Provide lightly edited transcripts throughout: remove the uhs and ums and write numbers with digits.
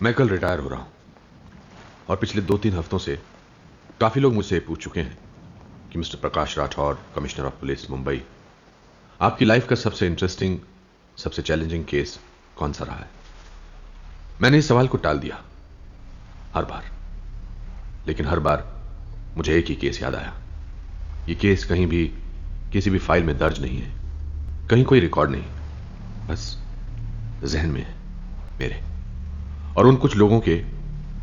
मैं कल रिटायर हो रहा हूं और पिछले 2-3 हफ्तों से काफी लोग मुझसे पूछ चुके हैं कि mister Prakash Rathore, commissioner of police Mumbai, आपकी लाइफ का सबसे इंटरेस्टिंग, सबसे चैलेंजिंग केस कौन सा रहा है। मैंने इस सवाल को टाल दिया हर बार, लेकिन हर बार मुझे एक ही केस याद आया। ये केस कहीं भी किसी भी फाइल में दर्ज नहीं है, कहीं कोई रिकॉर्ड नहीं, बस जहन में है मेरे और उन कुछ लोगों के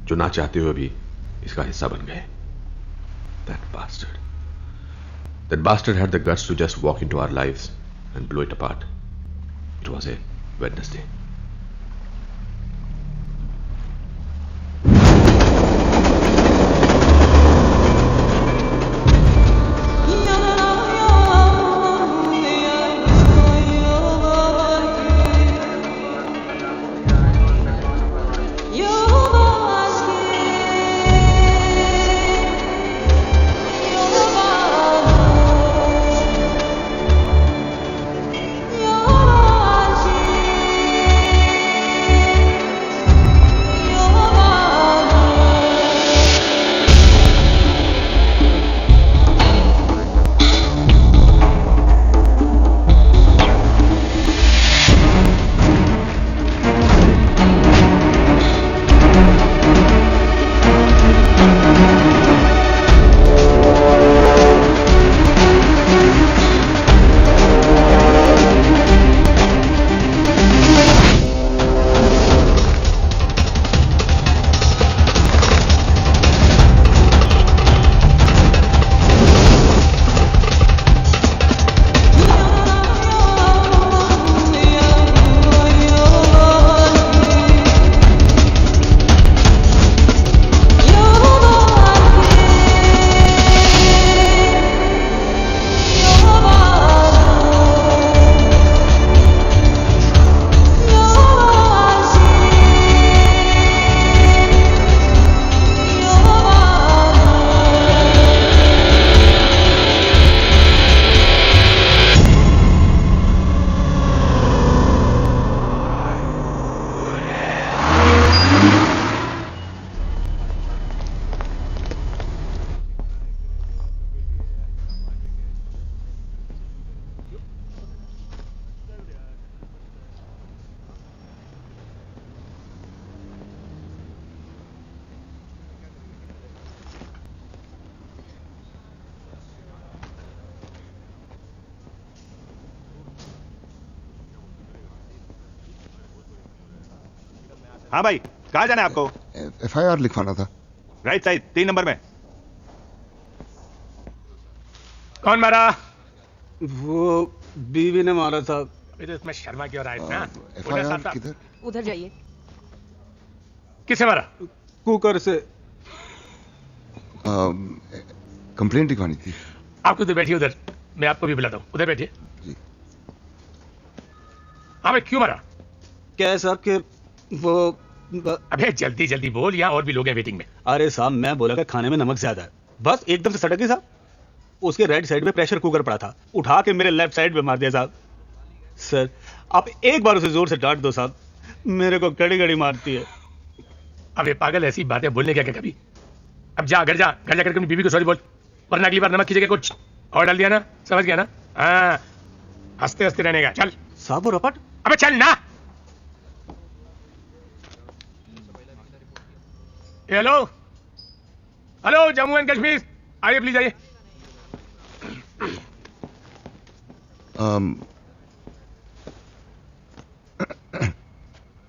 जो ना चाहते हुए भी इसका हिस्सा बन गए। That bastard had the guts to just walk into our lives and blow it apart. It was a Wednesday. हाँ भाई, कहाँ जाना है आपको? FIR लिखवाना था। राइट साइड 3 नंबर में। कौन मारा? वो बीवी ने मारा था। तो इसमें शर्मा क्यों रहा है इतना? FIR किधर? उधर जाइए। किसे मारा? कुकर से। कंप्लेंट लिखवानी थी। आप उधर बैठिए, उधर मैं आपको भी बुलाता हूँ, उधर बैठिए। जी। हाँ भाई, क्यों मारा? क्या है साहब कि वो अबे जल्दी जल्दी बोल, यहाँ और भी लोग हैं वेटिंग में। अरे साहब, मैं बोला कि खाने में नमक ज्यादा है, बस एकदम से सटक गई साहब। उसके राइट साइड में प्रेशर कुकर पड़ा था, उठा के मेरे लेफ्ट साइड पे मार दिया साहब। सर आप एक बार उसे जोर से डांट दो साहब, मेरे को कड़ी कड़ी मारती है। अबे पागल, ऐसी बातें बोलने क्या कभी? अब जा, घर जाकर अपनी बीवी को सॉरी बोल, वरना अगली बार नमक की जगह कुछ और डाल दिया ना, समझ गया ना? हाँ, हंसते हंसते रहने का। चल साहब वो रपट। अबे चल ना। Hello hello, Jammu and Kashmir, आइए प्लीज आइए।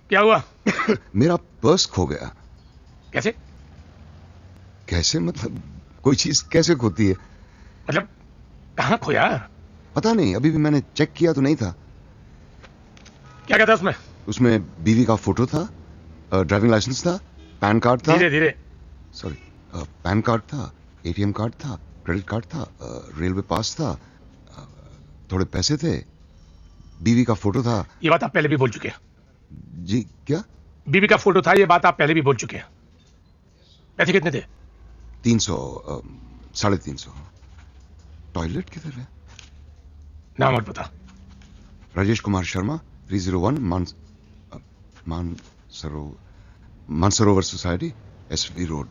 क्या हुआ? मेरा पर्स खो गया। कैसे? कैसे मतलब कोई चीज कैसे खोती है? मतलब कहाँ खोया? पता नहीं, अभी भी मैंने चेक किया तो नहीं था। क्या कहता उसमें? उसमें बीवी का फोटो था, ड्राइविंग लाइसेंस था, पैन कार्ड था। धीरे धीरे। सॉरी, पैन कार्ड था, ATM कार्ड था, क्रेडिट कार्ड था, रेलवे पास था, थोड़े पैसे थे, बीवी का फोटो था। ये बात आप पहले भी बोल चुके हैं। जी क्या? बीवी का फोटो था, ये बात आप पहले भी बोल चुके हैं। पैसे कितने थे? 300, 350। टॉयलेट किधर है? नाम और पता? Rajesh Kumar Sharma, 301 Mansarovar society, SV road,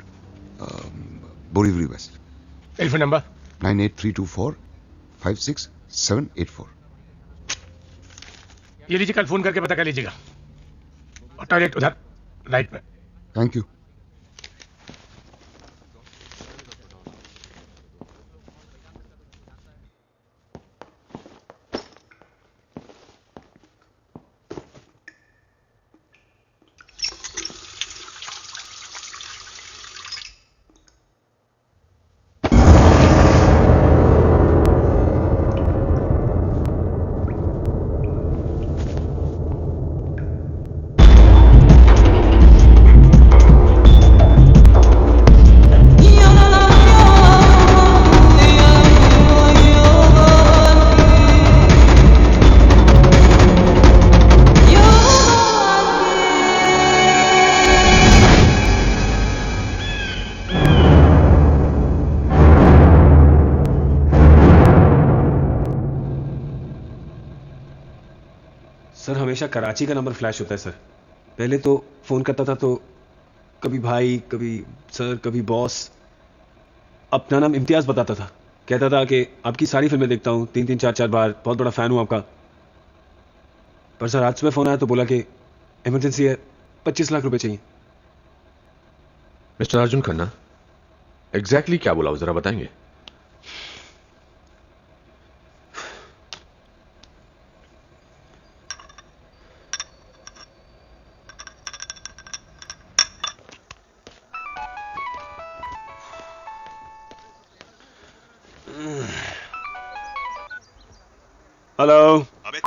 Borivali west. Telephone number? 9832456784। ये लीजिए, कल फोन करके पता कर लीजिएगा। और टॉयलेट उधर राइट में। Thank you. सर हमेशा कराची का नंबर फ्लैश होता है सर। पहले तो फोन करता था तो कभी भाई, कभी सर, कभी बॉस। अपना नाम इम्तियाज बताता था, कहता था कि आपकी सारी फिल्में देखता हूँ 3-3, 4-4 बार, बहुत बड़ा फैन हूँ आपका। पर सर आज सुबह फोन आया तो बोला कि इमरजेंसी है, 25 लाख रुपए चाहिए। मिस्टर अर्जुन खन्ना, एग्जैक्टली क्या बोला, जरा बताएंगे? हेलो। अबे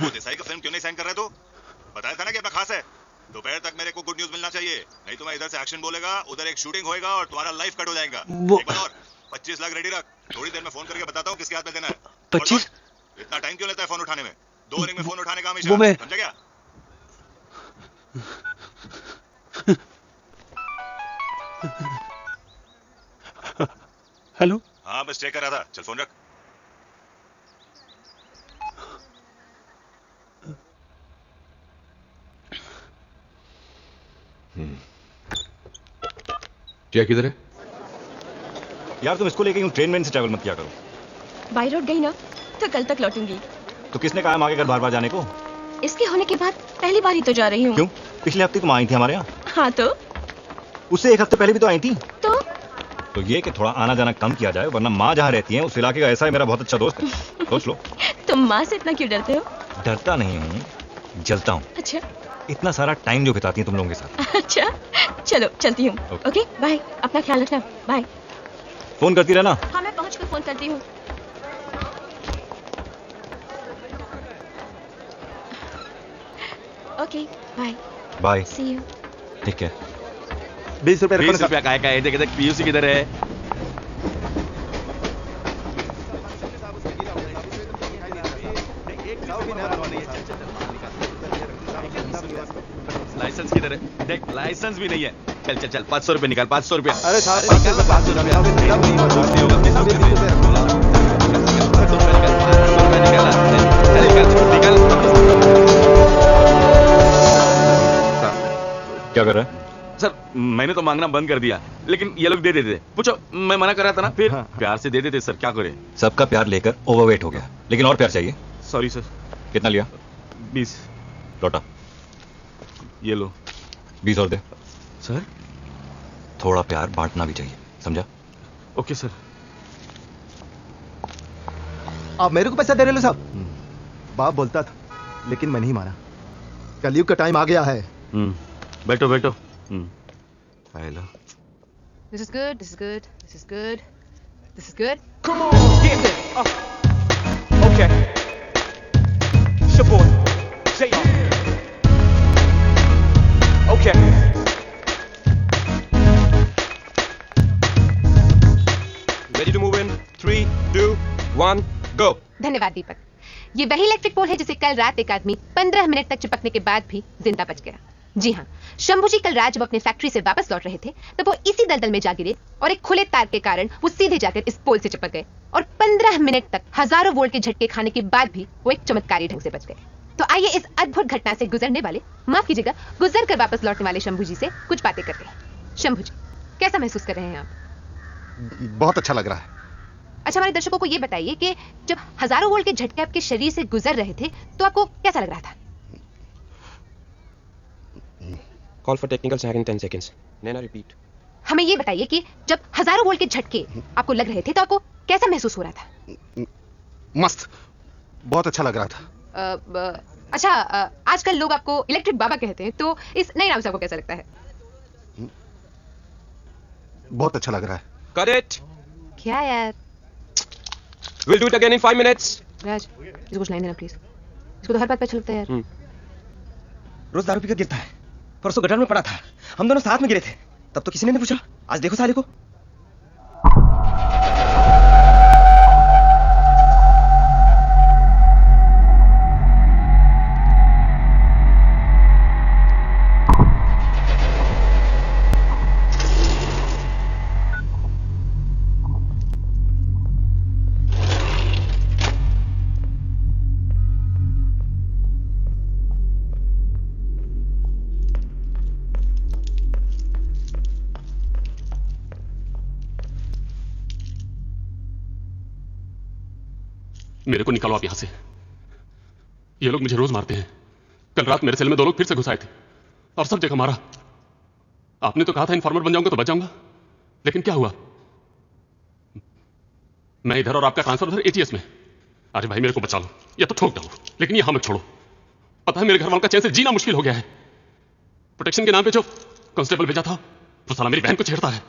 वो देसाई का फिल्म क्यों नहीं साइन कर रहे तू? बताया था ना कि अपना खास है। दोपहर तक मेरे को गुड न्यूज मिलना चाहिए, नहीं तो मैं इधर से एक्शन बोलेगा, उधर एक शूटिंग होएगा और तुम्हारा लाइफ कट हो जाएगा। एक बार और 25 लाख रेडी रख, थोड़ी देर में फोन करके बताता हूँ किसके हाथ में देना है। 25? इतना टाइम क्यों लेता है फोन उठाने में? 2 रिंग में फोन उठाने का हमेशा, वो मैं समझा क्या? हेलो। हाँ बस चेक कर रहा था, चल फोन रख। क्या किधर है? यार तुम इसको लेके यूं ट्रेन में इनसे ट्रैवल मत किया करो। बाई रोड गई ना तो कल तक लौटूंगी। तो किसने कहा आगे घर बार बार जाने को? इसके होने के बाद पहली बार ही तो जा रही हूँ। क्यों? पिछले हफ्ते तुम आई थी हमारे यहाँ। हाँ तो उससे 1 हफ्ते पहले भी तो आई थी। तो ये कि थोड़ा आना जाना कम किया जाए, वरना माँ जहाँ रहती है उस इलाके का ऐसा है मेरा बहुत अच्छा दोस्त है। सोच लो। तुम माँ से इतना क्यों डरते हो? डरता नहीं हूँ, जलता हूँ। अच्छा इतना सारा टाइम जो बिताती हैं तुम लोगों के साथ। अच्छा चलो चलती हूँ। ओके बाय, अपना ख्याल रखना। बाय। फोन करती रहना। हाँ मैं पहुँच कर फोन करती हूँ। Okay bye. Bye. See you. ठीक है। 20 रुपए रखो। 20 रुपया का है, देख देख पीयूसी किधर है? लाइसेंस किधर है? देख लाइसेंस भी नहीं है। चल चल चल 500 रुपए निकाल, 500 रुपया। अरे साहब 500 रुपए 500 रुपए क्या कर रहा है? सर मैंने तो मांगना बंद कर दिया, लेकिन ये लोग दे देते। पूछो, मैं मना कर रहा था ना, फिर प्यार से दे देते। सर क्या करें? सबका प्यार लेकर ओवरवेट हो गया, लेकिन और प्यार चाहिए। Sorry sir. कितना लिया? 20। लौटा। ये लो। 20 और दे। सर थोड़ा प्यार बांटना भी चाहिए, समझा? Okay sir. आप मेरे को पैसा दे रहे हो साहब? बाप बोलता था, लेकिन मैं नहीं माना। कलयुग का टाइम आ गया है। बैठो बैठो। Hello. This is good. This is good. This is good. This is good. Come on, get it. Okay. It's your boy, J.R. Okay. Ready to move in? 3, 2, 1, go. धन्यवाद दीपक। ये वही इलेक्ट्रिक पोल है जिसे कल रात एक आदमी 15 मिनट तक चिपकने के बाद भी जिंदा बच गया। जी हाँ, शंभू जी कल रात जब अपने फैक्ट्री से वापस लौट रहे थे तब वो इसी दलदल में जा गिरे और एक खुले तार के कारण वो सीधे जाकर इस पोल से चिपक गए और 15 मिनट तक हजारों वोल्ट के झटके खाने के बाद भी वो एक चमत्कारी ढंग से बच गए। तो आइए इस अद्भुत घटना से गुजरने वाले, माफ कीजिएगा, गुजर कर वापस लौटने वाले शंभू जी से कुछ बातें करते हैं। शंभू जी, कैसा महसूस कर रहे हैं आप? बहुत अच्छा लग रहा है। अच्छा, हमारे दर्शकों को ये बताइए कि जब हजारों वोल्ट के झटके आपके शरीर से गुजर रहे थे तो आपको कैसा लग रहा था? Call for technical check in 10 seconds. Naina, repeat. हमें ये बताइए कि जब हजारों वोल्ट के झटके आपको लग रहे थे तो आपको कैसा महसूस हो रहा था? मस्त, बहुत अच्छा लग रहा था। अच्छा, आजकल लोग आपको इलेक्ट्रिक बाबा कहते हैं, तो इस नए नाम से आपको कैसा लगता है? बहुत अच्छा लग रहा है। Got it. क्या यार? We'll do it again in 5 minutes. राज, इसको कुछ लाइन देना प्लीज। इसको तो हर बात पे अच्छा लगता है यार। रोज दारू पीकर गिरता है। परसों गटर में पड़ा था, हम दोनों साथ में गिरे थे, तब तो किसी ने नहीं पूछा। आज देखो साले को। मेरे को निकालो आप यहां से। ये लोग मुझे रोज मारते हैं। कल रात मेरे सेल में 2 लोग फिर से घुस आए थे और सब जगह मारा। आपने तो कहा था इन्फॉर्मर बन जाऊंगा तो बच जाऊंगा, लेकिन क्या हुआ? मैं इधर और आपका ट्रांसफर उधर एटीएस में। अरे भाई मेरे को बचा लो, या तो ठोक डालो, लेकिन यहां मत छोड़ो। पता है मेरे घर वालों का चैन से जीना मुश्किल हो गया है। प्रोटेक्शन के नाम पे जो कांस्टेबल भेजा था वो साला मेरी बहन को छेड़ता है।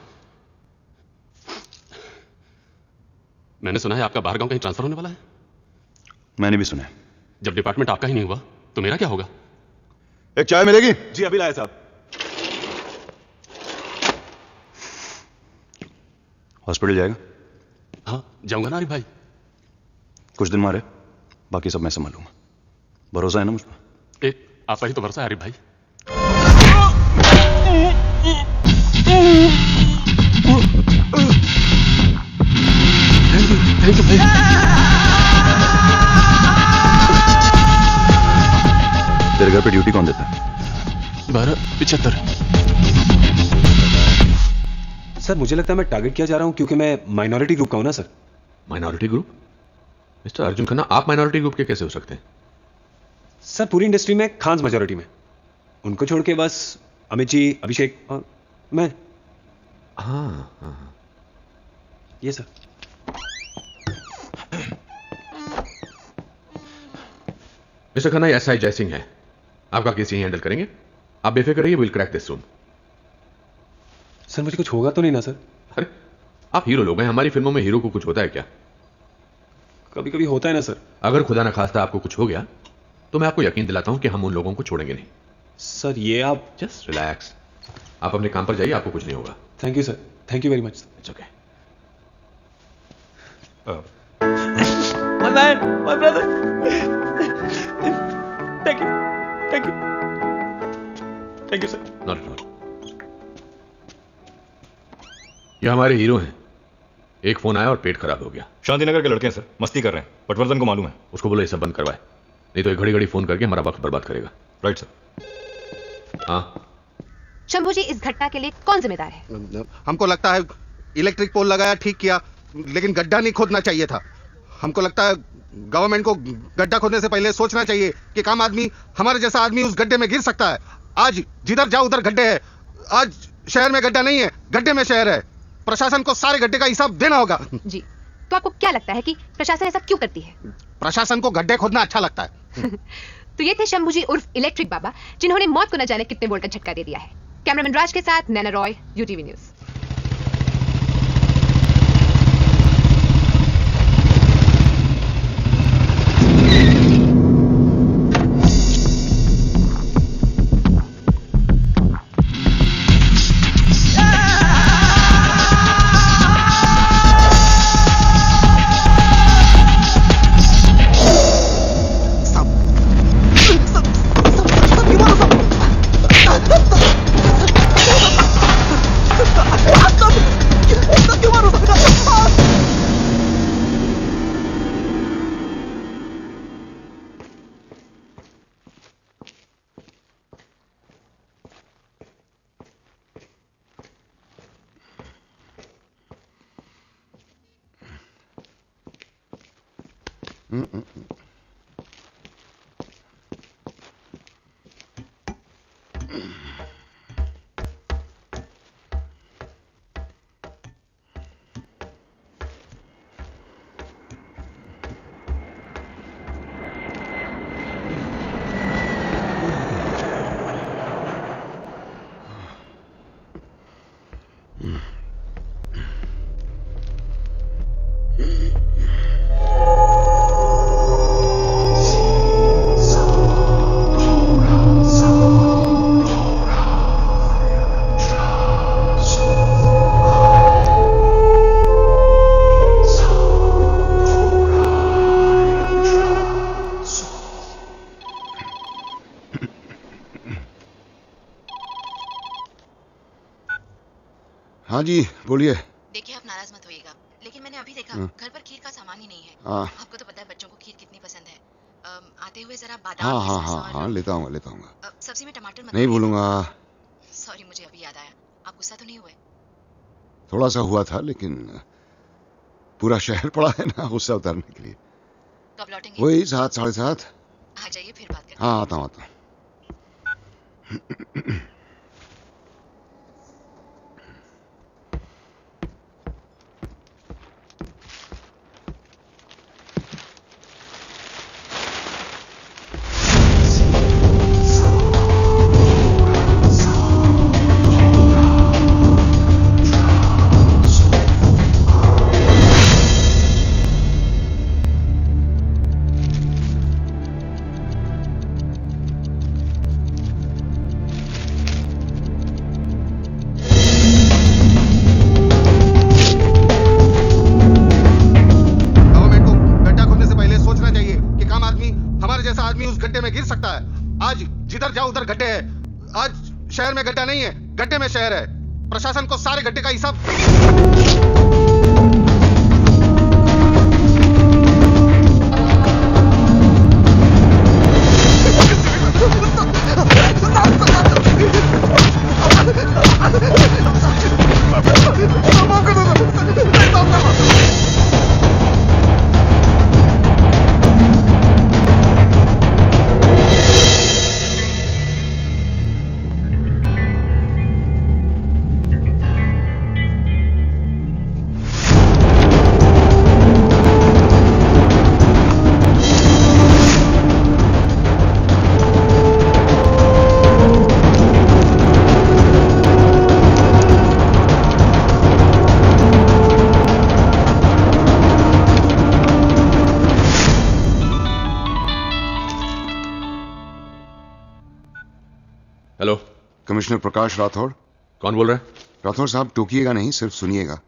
मैंने सुना है आपका बाहर गांव कहीं ट्रांसफर होने वाला है। मैंने भी सुना है। जब डिपार्टमेंट आपका ही नहीं हुआ तो मेरा क्या होगा? एक चाय मिलेगी? जी अभी लाया साहब। हॉस्पिटल जाएगा? हाँ जाऊंगा ना आरिफ भाई। कुछ दिन मारे, बाकी सब मैं संभाल लूंगा। भरोसा है ना मुझ पर? एक आपका ही तो भरोसा है आरिफ भाई। थैंक यू भाई। तेरे घर पे ड्यूटी कौन देता है? 12:75। सर मुझे लगता है मैं टारगेट किया जा रहा हूं क्योंकि मैं माइनॉरिटी ग्रुप का हूं ना sir. Minority group? Mister Arjun Khanna, आप माइनॉरिटी ग्रुप के कैसे हो सकते हैं? सर पूरी इंडस्ट्री में खान्स मेजॉरिटी में, उनको छोड़ के बस अमित जी, अभिषेक और मैं। हाँ। ये sir. Mister Khanna, SI Jaisingh है। आपका केस यही हैंडल करेंगे, आप बेफिक्र रहिए, will crack this soon. Sir मुझे कुछ होगा तो नहीं ना सर? अरे आप हीरो लोग हैं, हमारी फिल्मों में हीरो को कुछ होता है क्या? कभी कभी होता है ना सर। अगर खुदा ना खास्ता आपको कुछ हो गया तो मैं आपको यकीन दिलाता हूं कि हम उन लोगों को छोड़ेंगे नहीं। सर ये आप जस्ट रिलैक्स, आप अपने काम पर जाइए, आपको कुछ नहीं होगा। Thank you sir, thank you very much. It's okay. My man, my brother. Thank you, thank you, thank you sir. Not at all. ये हमारे हीरो हैं। एक फोन आया और पेट खराब हो गया। शांतिनगर के लड़के हैं सर, मस्ती कर रहे हैं, पटवर्धन को मालूम है। उसको बोलो ये सब बंद करवाए, नहीं तो ये घड़ी घड़ी फोन करके हमारा वक्त बर्बाद करेगा। Right sir. हाँ शंभू जी, इस घटना के लिए कौन जिम्मेदार है? हमको लगता है इलेक्ट्रिक पोल लगाया, ठीक किया, लेकिन गड्ढा नहीं खोदना चाहिए था। हमको लगता है गवर्नमेंट को गड्ढा खोदने से पहले सोचना चाहिए कि काम आदमी, हमारे जैसा आदमी उस गड्ढे में गिर सकता है। आज जिधर जाओ उधर गड्ढे है। आज शहर में गड्ढा नहीं है, गड्ढे में शहर है। प्रशासन को सारे गड्ढे का हिसाब देना होगा। जी, तो आपको क्या लगता है कि प्रशासन ऐसा क्यों करती है? प्रशासन को गड्ढे खोदना अच्छा लगता है। तो ये थे शंभू जी उर्फ इलेक्ट्रिक बाबा, जिन्होंने मौत को न जाने कितने वोल्ट का झटका दे दिया है। कैमरामैन राज के साथ नैना रॉय, यूटीवी न्यूज। हाँ जी बोलिए। देखिए आप नाराज मत होइएगा, लेकिन मैंने अभी देखा घर पर खीर का सामान ही नहीं है। आपको तो पता है बच्चों को खीर कितनी पसंद है। आते हुए जरा बादाम हाँ लेता हूँ। सब्जी में टमाटर मत नहीं भूलूंगा। सॉरी, मुझे अभी याद आया। आप गुस्सा तो नहीं हुए? थोड़ा सा हुआ था, लेकिन पूरा शहर पड़ा है ना गुस्सा उतारने के लिए। कब लौटेंगे? वही 7, 7:30। आ जाइए, फिर बात करते हैं। हाँ आता हूँ। आज जिधर जाओ उधर गड्ढे है। आज शहर में गड्ढा नहीं है, गड्ढे में शहर है। प्रशासन को सारे गड्ढे का हिसाब कमिश्नर प्रकाश राठौड़। कौन बोल रहा है? राठौड़ साहब, टोकिएगा नहीं, सिर्फ सुनिएगा।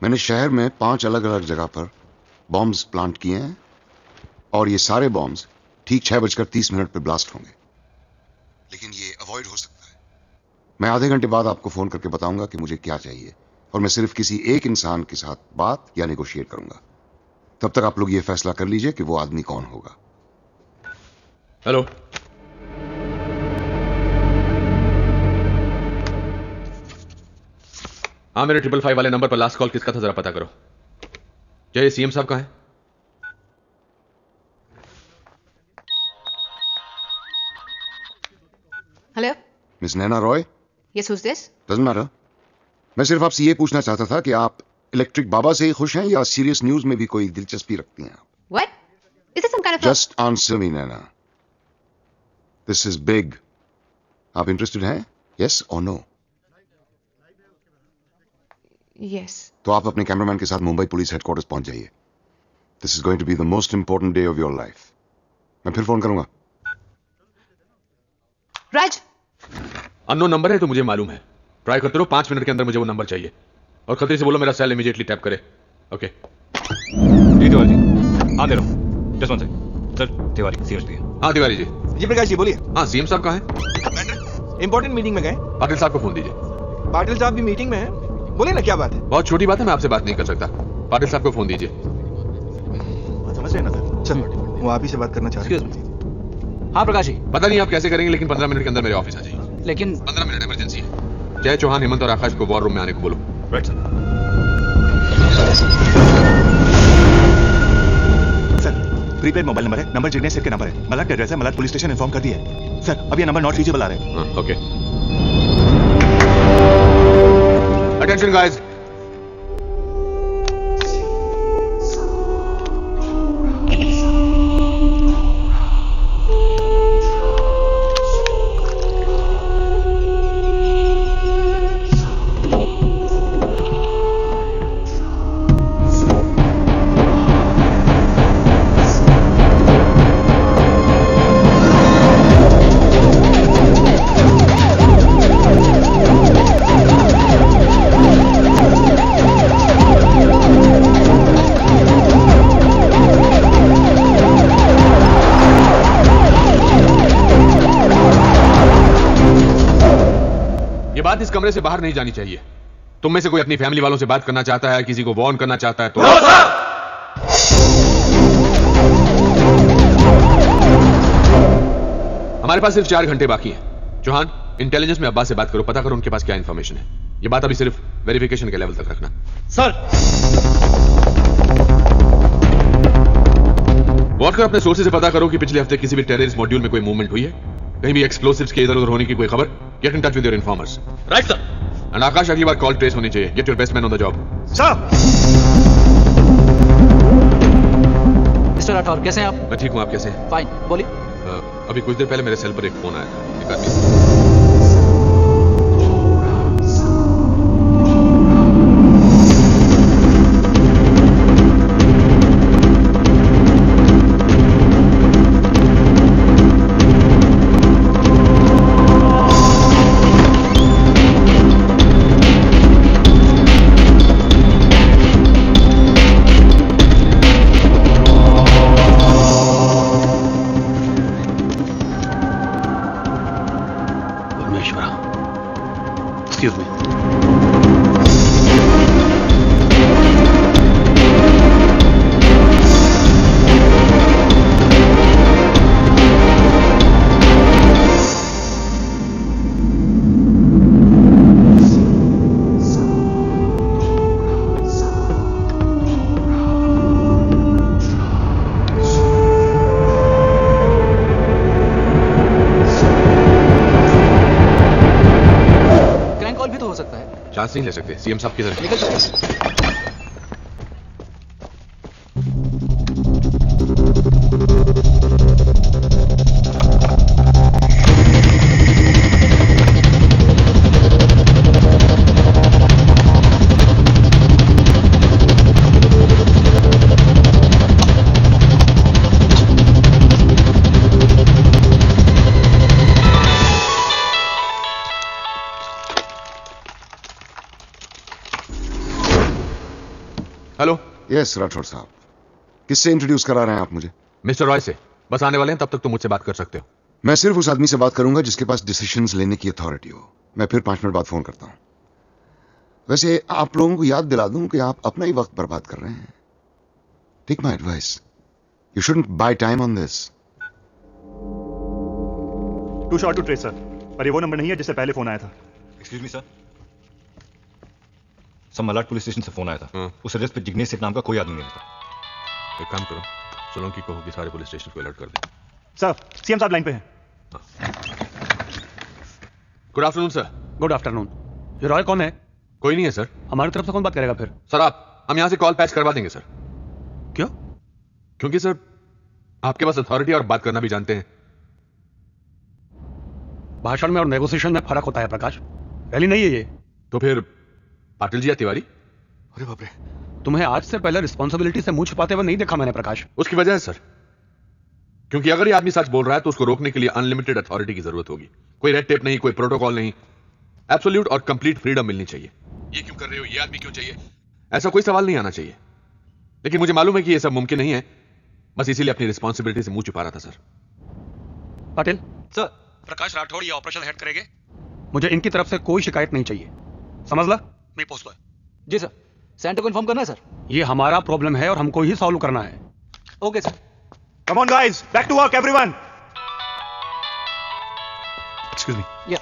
मैंने शहर में 5 अलग अलग जगह पर बॉम्ब्स प्लांट किए हैं और ये सारे बॉम्ब्स ठीक 6:30 पर ब्लास्ट होंगे, लेकिन ये अवॉइड हो सकता है। मैं आधे घंटे बाद आपको फोन करके बताऊंगा कि मुझे क्या चाहिए, और मैं सिर्फ किसी एक इंसान के साथ बात या नेगोशिएट करूंगा। तब तक आप लोग ये फैसला कर लीजिए कि वो आदमी कौन होगा। हेलो, हाँ, मेरे 555 वाले नंबर पर लास्ट कॉल किसका था जरा पता करो। क्या ये सीएम साहब का है? Hello, miss Naina Roy. Yes, who's this? Doesn't matter. मैं सिर्फ आपसे ये पूछना चाहता था कि आप इलेक्ट्रिक बाबा से ही खुश हैं या सीरियस न्यूज में भी कोई दिलचस्पी रखती हैं? What? Is it some kind of Just answer me, Naina. This is big. आप इंटरेस्टेड हैं? Yes or no? Yes. तो आप अपने कैमरामैन के साथ मुंबई पुलिस हेडक्वार्टर्स पहुंच जाइए। This is going to be the most important day of your life. मैं फिर फोन करूंगा। राज, अननोन नंबर है तो मुझे मालूम है। ट्राई करते रहो, 5 मिनट के अंदर मुझे वो नंबर चाहिए, और खतरे से बोलो मेरा सेल इमीडिएटली टैप करे। ओके। जी तिवारी जी, हाँ दे रहा हूँ। Just one second. Sir Tiwari, CSP. हाँ तिवारी जी। जी प्रकाश जी, बोलिए। हाँ, सीएम साहब कहाँ हैं? इंपॉर्टेंट मीटिंग में गए। पाटिल साहब को फोन दीजिए। पाटिल साहब भी मीटिंग में हैं। बोलिए ना, क्या बात है? बहुत छोटी बात है, मैं आपसे बात नहीं कर सकता। पाटिल साहब को फोन दीजिए। समझ रहे ना सर? चल, वो आप ही से बात करना चाह रहे हैं। हाँ प्रकाश जी। पता नहीं आप कैसे करेंगे, लेकिन 15 मिनट के अंदर मेरे ऑफिस आ जाइए। लेकिन 15 मिनट इमरजेंसी है। जय चौहान, हेमंत और आकाश को वॉर रूम में आने को बोलो। Right sir. Prepaid mobile number है, नंबर जिग्नेश सर के नंबर है। मलाड का एड्रेस है, मलाड पुलिस स्टेशन इन्फॉर्म कर दिया है सर। अब ये नंबर नॉट रीचेबल आ रहे हैं। ओके। अटेंशन गाइस, इस कमरे से बाहर नहीं जानी चाहिए। तुम में से कोई अपनी फैमिली वालों से बात करना चाहता है, किसी को वार्न करना चाहता है तो हमारे पास सिर्फ 4 घंटे बाकी हैं। चौहान, इंटेलिजेंस में अब्बास से बात करो, पता करो उनके पास क्या इंफॉर्मेशन है। ये बात अभी सिर्फ वेरिफिकेशन के लेवल तक रखना। सर। वॉट कर अपने सोर्सेज से पता करो कि पिछले हफ्ते किसी भी टेररिस्ट मॉड्यूल में कोई मूवमेंट हुई है, कहीं भी एक्सप्लोसिव्स के इधर उधर होने की कोई खबर। Get in touch with your informers. Right sir. And Akash, अगली बार कॉल ट्रेस होनी चाहिए। Get your best man on the job. Sir. Mister Rathore, कैसे हैं आप? मैं ठीक हूं, आप कैसे हैं? फाइन, बोलिए। अभी कुछ देर पहले मेरे सेल पर एक फोन आया था, एक आदमी। Excuse me. चांस नहीं ले सकते। सीएम साहब किधर निकल जाओ। हेलो। यस राठौर साहब, किससे इंट्रोड्यूस करा रहे हैं आप मुझे? मिस्टर रॉय से। बस आने वाले हैं, तब तक तुम मुझसे बात कर सकते हो। मैं सिर्फ उस आदमी से बात करूंगा जिसके पास डिसीजंस लेने की अथॉरिटी हो। मैं फिर 5 मिनट बाद फोन करता हूं। वैसे आप लोगों को याद दिला दूं कि आप अपना ही वक्त बर्बाद कर रहे हैं। Take my advice, you shouldn't buy time on this. Too short to trace sir, पर ये वो नंबर नहीं है जिससे पहले फोन आया था। Excuse me sir, Malad police station से फोन आया था। उस एड्रेस पे जिग्नेश सेठ नाम का कोई आदमी नहीं था। एक काम करो, सोलंकी कहो कि सारे पुलिस स्टेशन को अलर्ट कर दें। सर, सीएम साहब लाइन पे हैं। Good afternoon sir. Good afternoon. ये रॉय कौन है? कोई नहीं है सर। हमारी तरफ से कौन बात करेगा फिर? सर हम यहां से कॉल पैच करवा देंगे सर। क्यों? क्योंकि सर आपके पास अथॉरिटी और बात करना भी जानते हैं। भाषण में और नेगोशिएशन में फर्क होता है प्रकाश, रैली नहीं है ये। तो फिर पाटिल जी या तिवारी? अरे बाप रे, तुम्हें आज से पहले रिस्पॉन्सिबिलिटी से मुंह छुपाते हुए नहीं देखा मैंने प्रकाश। उसकी वजह है सर, क्योंकि अगर ये आदमी सच बोल रहा है तो उसको रोकने के लिए अनलिमिटेड अथॉरिटी की जरूरत होगी। कोई रेड टेप नहीं, कोई प्रोटोकॉल नहीं, एब्सोल्यूट और कंप्लीट फ्रीडम मिलनी चाहिए। ये क्यों कर रहे हो, ये आदमी क्यों चाहिए, ऐसा कोई सवाल नहीं आना चाहिए। लेकिन मुझे मालूम है कि ये सब मुमकिन नहीं है, बस इसीलिए अपनी रिस्पॉन्सिबिलिटी से मुंह छुपा रहा था सर। पाटिल सर, प्रकाश राठौड़ ये ऑपरेशन हेड करेंगे। मुझे इनकी तरफ से कोई शिकायत नहीं चाहिए, समझ ला? मैं पोस्ट बॉय। जी सर। सेंटर को इन्फॉर्म करना है सर? ये हमारा प्रॉब्लम है और हमको ही सॉल्व करना है। Okay sir. Come on guys, back to work everyone. Excuse me. Yeah.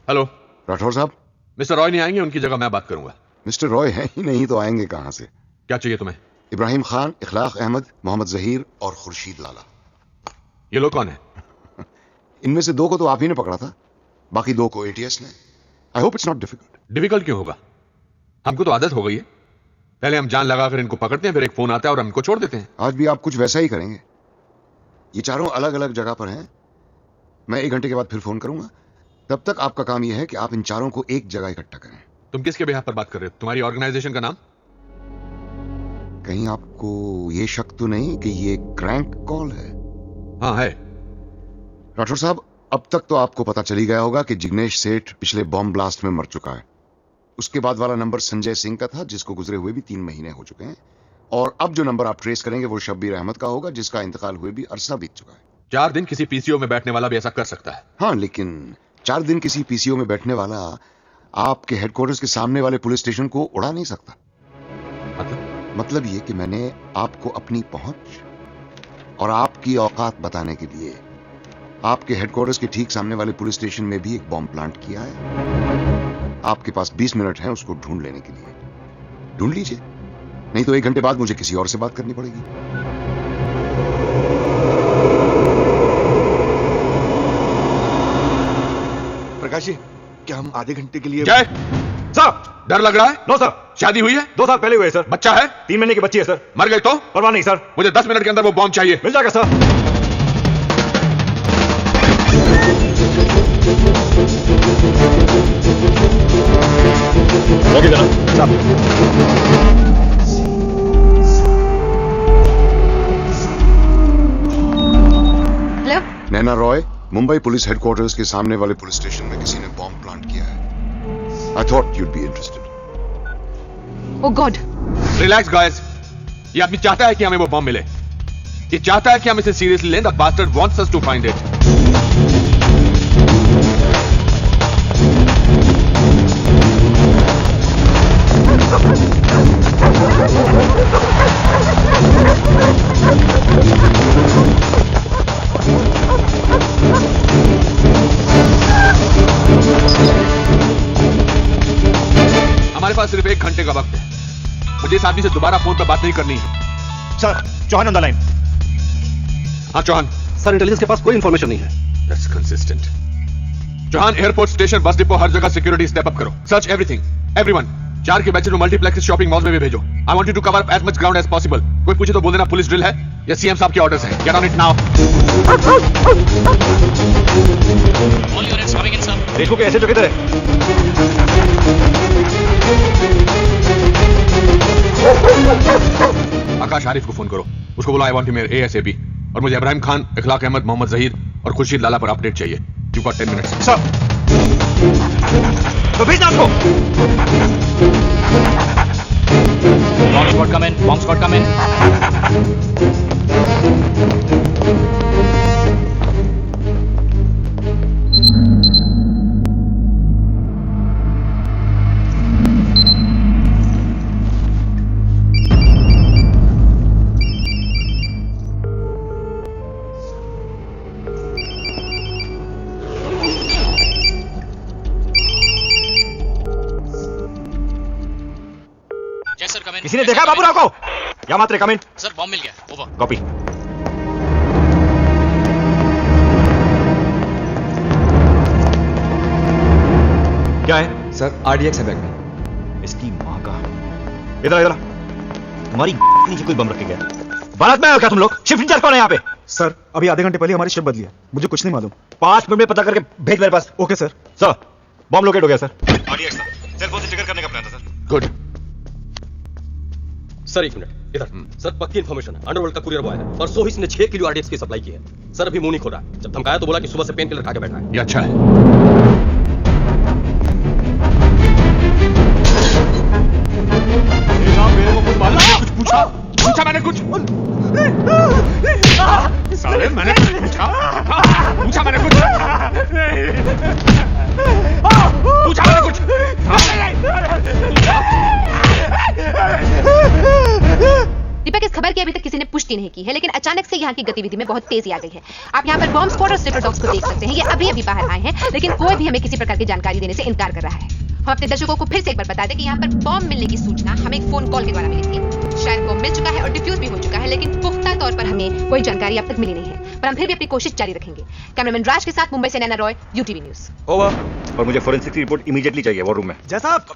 Hello Rathore साहब। मिस्टर रॉय नहीं आएंगे, उनकी जगह मैं बात करूंगा। मिस्टर रॉय है ही नहीं तो आएंगे कहां से? क्या चाहिए तुम्हें? इब्राहिम खान, इखलाक अहमद, मोहम्मद जहीर और खुर्शीद लाला। ये लोग कौन है? इनमें से 2 को तो आप ही ने पकड़ा था, बाकी 2 को एटीएस ने। I hope it's not difficult. Difficult क्यों होगा, हमको तो आदत हो गई है। पहले हम जान लगाकर इनको पकड़ते हैं, फिर एक फोन आता है और हम इनको छोड़ देते हैं। आज भी आप कुछ वैसा ही करेंगे। ये चारों अलग अलग जगह पर हैं। मैं 1 घंटे के बाद फिर फोन करूंगा। तब तक आपका काम यह है कि आप इन चारों को एक जगह इकट्ठा करें। तुम किसके बिहाफ पर बात कर रहे हो? तुम्हारी ऑर्गेनाइजेशन का नाम? कहीं आपको ये शक तो नहीं कि ये क्रैंक कॉल है? हाँ है। राठौर साहब, अब तक तो आपको पता चली गया होगा कि जिग्नेश सेठ पिछले बॉम्ब ब्लास्ट में मर चुका है। उसके बाद वाला नंबर संजय सिंह का था, जिसको गुजरे हुए भी 3 महीने हो चुके हैं। और अब जो नंबर आप ट्रेस करेंगे वो शब्बीर अहमद का होगा, जिसका इंतकाल हुए भी अरसा बीत चुका है। 4 दिन किसी पीसीओ में बैठने वाला भी ऐसा कर सकता है। हाँ, लेकिन 4 दिन किसी पीसीओ में बैठने वाला आपके हेडक्वार्टर्स के सामने वाले पुलिस स्टेशन को उड़ा नहीं सकता। मतलब ये कि मैंने आपको अपनी पहुंच और आपकी औकात बताने के लिए आपके हेडक्वार्टर्स के ठीक सामने वाले पुलिस स्टेशन में भी एक बॉम्ब प्लांट किया है। आपके पास 20 मिनट हैं उसको ढूंढ लेने के लिए। ढूंढ लीजिए, नहीं तो 1 घंटे बाद मुझे किसी और से बात करनी पड़ेगी। प्रकाश जी, क्या हम आधे घंटे के लिए? जय सर, डर लग रहा है? No sir. शादी हुई है? 2 साल पहले हुए सर। बच्चा है? 3 महीने की बच्ची है सर। मर गई तो? परवाह नहीं सर। मुझे 10 मिनट के अंदर वो बॉम्ब चाहिए। मिल जाएगा सर। ओके जनाब। हेलो। नैना रॉय, मुंबई पुलिस हेडक्वार्टर्स के सामने वाले पुलिस स्टेशन में किसी ने बॉम्ब प्लांट किया है। I thought you'd be interested. Oh God. Relax guys, ये आदमी चाहता है कि हमें वो बॉम्ब मिले। ये चाहता है कि हम इसे सीरियसली लें। The bastard wants us to find it. हमारे पास सिर्फ 1 घंटे का वक्त है। मुझे इस आदमी से दोबारा फोन पर बात नहीं करनी है। Sir, Chauhan on the line. हाँ चौहान। सर, इंटेलिजेंस के पास कोई इंफॉर्मेशन नहीं है। That's consistent. Chauhan, airport station, bus depot, हर जगह सिक्योरिटी स्टेप अप करो। Search everything, everyone. 4 के बैचेस में मल्टीप्लेक्स शॉपिंग मॉल्स में भी भेजो। I want you to cover up as much ground as possible. कोई पूछे तो बोल देना पुलिस ड्रिल है या सीएम साहब के ऑर्डर्स हैं। Get on it now. All units coming in, sir. Deshmukh के ऐसे जो किधर है? आकाश आरिफ को फोन करो, उसको बोलो आई वांट हिम ASAP। और मुझे इब्राहिम खान, इखलाक अहमद, मोहम्मद जहीर और खुर्शीद लाला पर अपडेट चाहिए। You got 10 minutes. सर। तो भेजना उसको। बॉम्ब स्क्वाड कम इन, बॉम्ब स्क्वाड कम इन। किसी ने देखा बाबूराव को? या मात्रे कम इन। सर बॉम्ब मिल गया, ओवर। कॉपी। क्या है? सर RDX है बैग में। इसकी माँ का। इधर इधर। तुम्हारी नीचे कोई बम रखे गया। बारात में आए हो क्या तुम लोग? शिफ्ट इंचार्ज कौन है यहाँ पे? सर अभी आधे घंटे पहले हमारी शिफ्ट बदली है, मुझे कुछ नहीं मालूम। 5 मिनट में पता करके भेज मेरे पास। Okay sir. Sir bomb locate हो गया सर। RDX था। सेल फोन से ट्रिगर करने का प्लान था सर। गुड। सर एक मिनट इधर। सर पक्की इन्फॉर्मेशन है, अंडरवर्ल्ड का कुरियर बॉय है, परसों ही इसने 6 किलो RDX की सप्लाई की है। सर अभी मुंह नहीं खोल रहा है, जब धमकाया तो बोला कि सुबह से पेन किलर खा के बैठा है। ये अच्छा है। मेरे को कुछ मालूम है? कुछ पूछा मैंने कुछ? साले मैंने कुछ पूछा मैंने कुछ? पूछा मैंने कुछ? दीपक, इस खबर की अभी तक किसी ने पुष्टि नहीं की है, लेकिन अचानक से यहाँ की गतिविधि में बहुत तेजी आ गई है। आप यहाँ पर बॉम्ब स्क्वाड और स्लिपर डॉग्स को देख सकते हैं। ये अभी बाहर आए हैं, लेकिन कोई भी हमें किसी प्रकार की जानकारी देने से इनकार कर रहा है। हम अपने दर्शकों को फिर से एक बार बता दें कि यहाँ पर बॉम्ब मिलने की सूचना हमें एक फोन कॉल के द्वारा मिली थी। शायद वो मिल चुका है और डिफ्यूज भी हो चुका है, लेकिन पुख्ता तौर पर हमें कोई जानकारी अब तक मिली नहीं है। पर हम फिर भी अपनी कोशिश जारी रखेंगे। कैमरामैन राज के साथ मुंबई से Naina Roy, UTV news. Over. और मुझे फोरेंसिक की रिपोर्ट इमीडिएटली चाहिए वो रूम में। जैसा आप।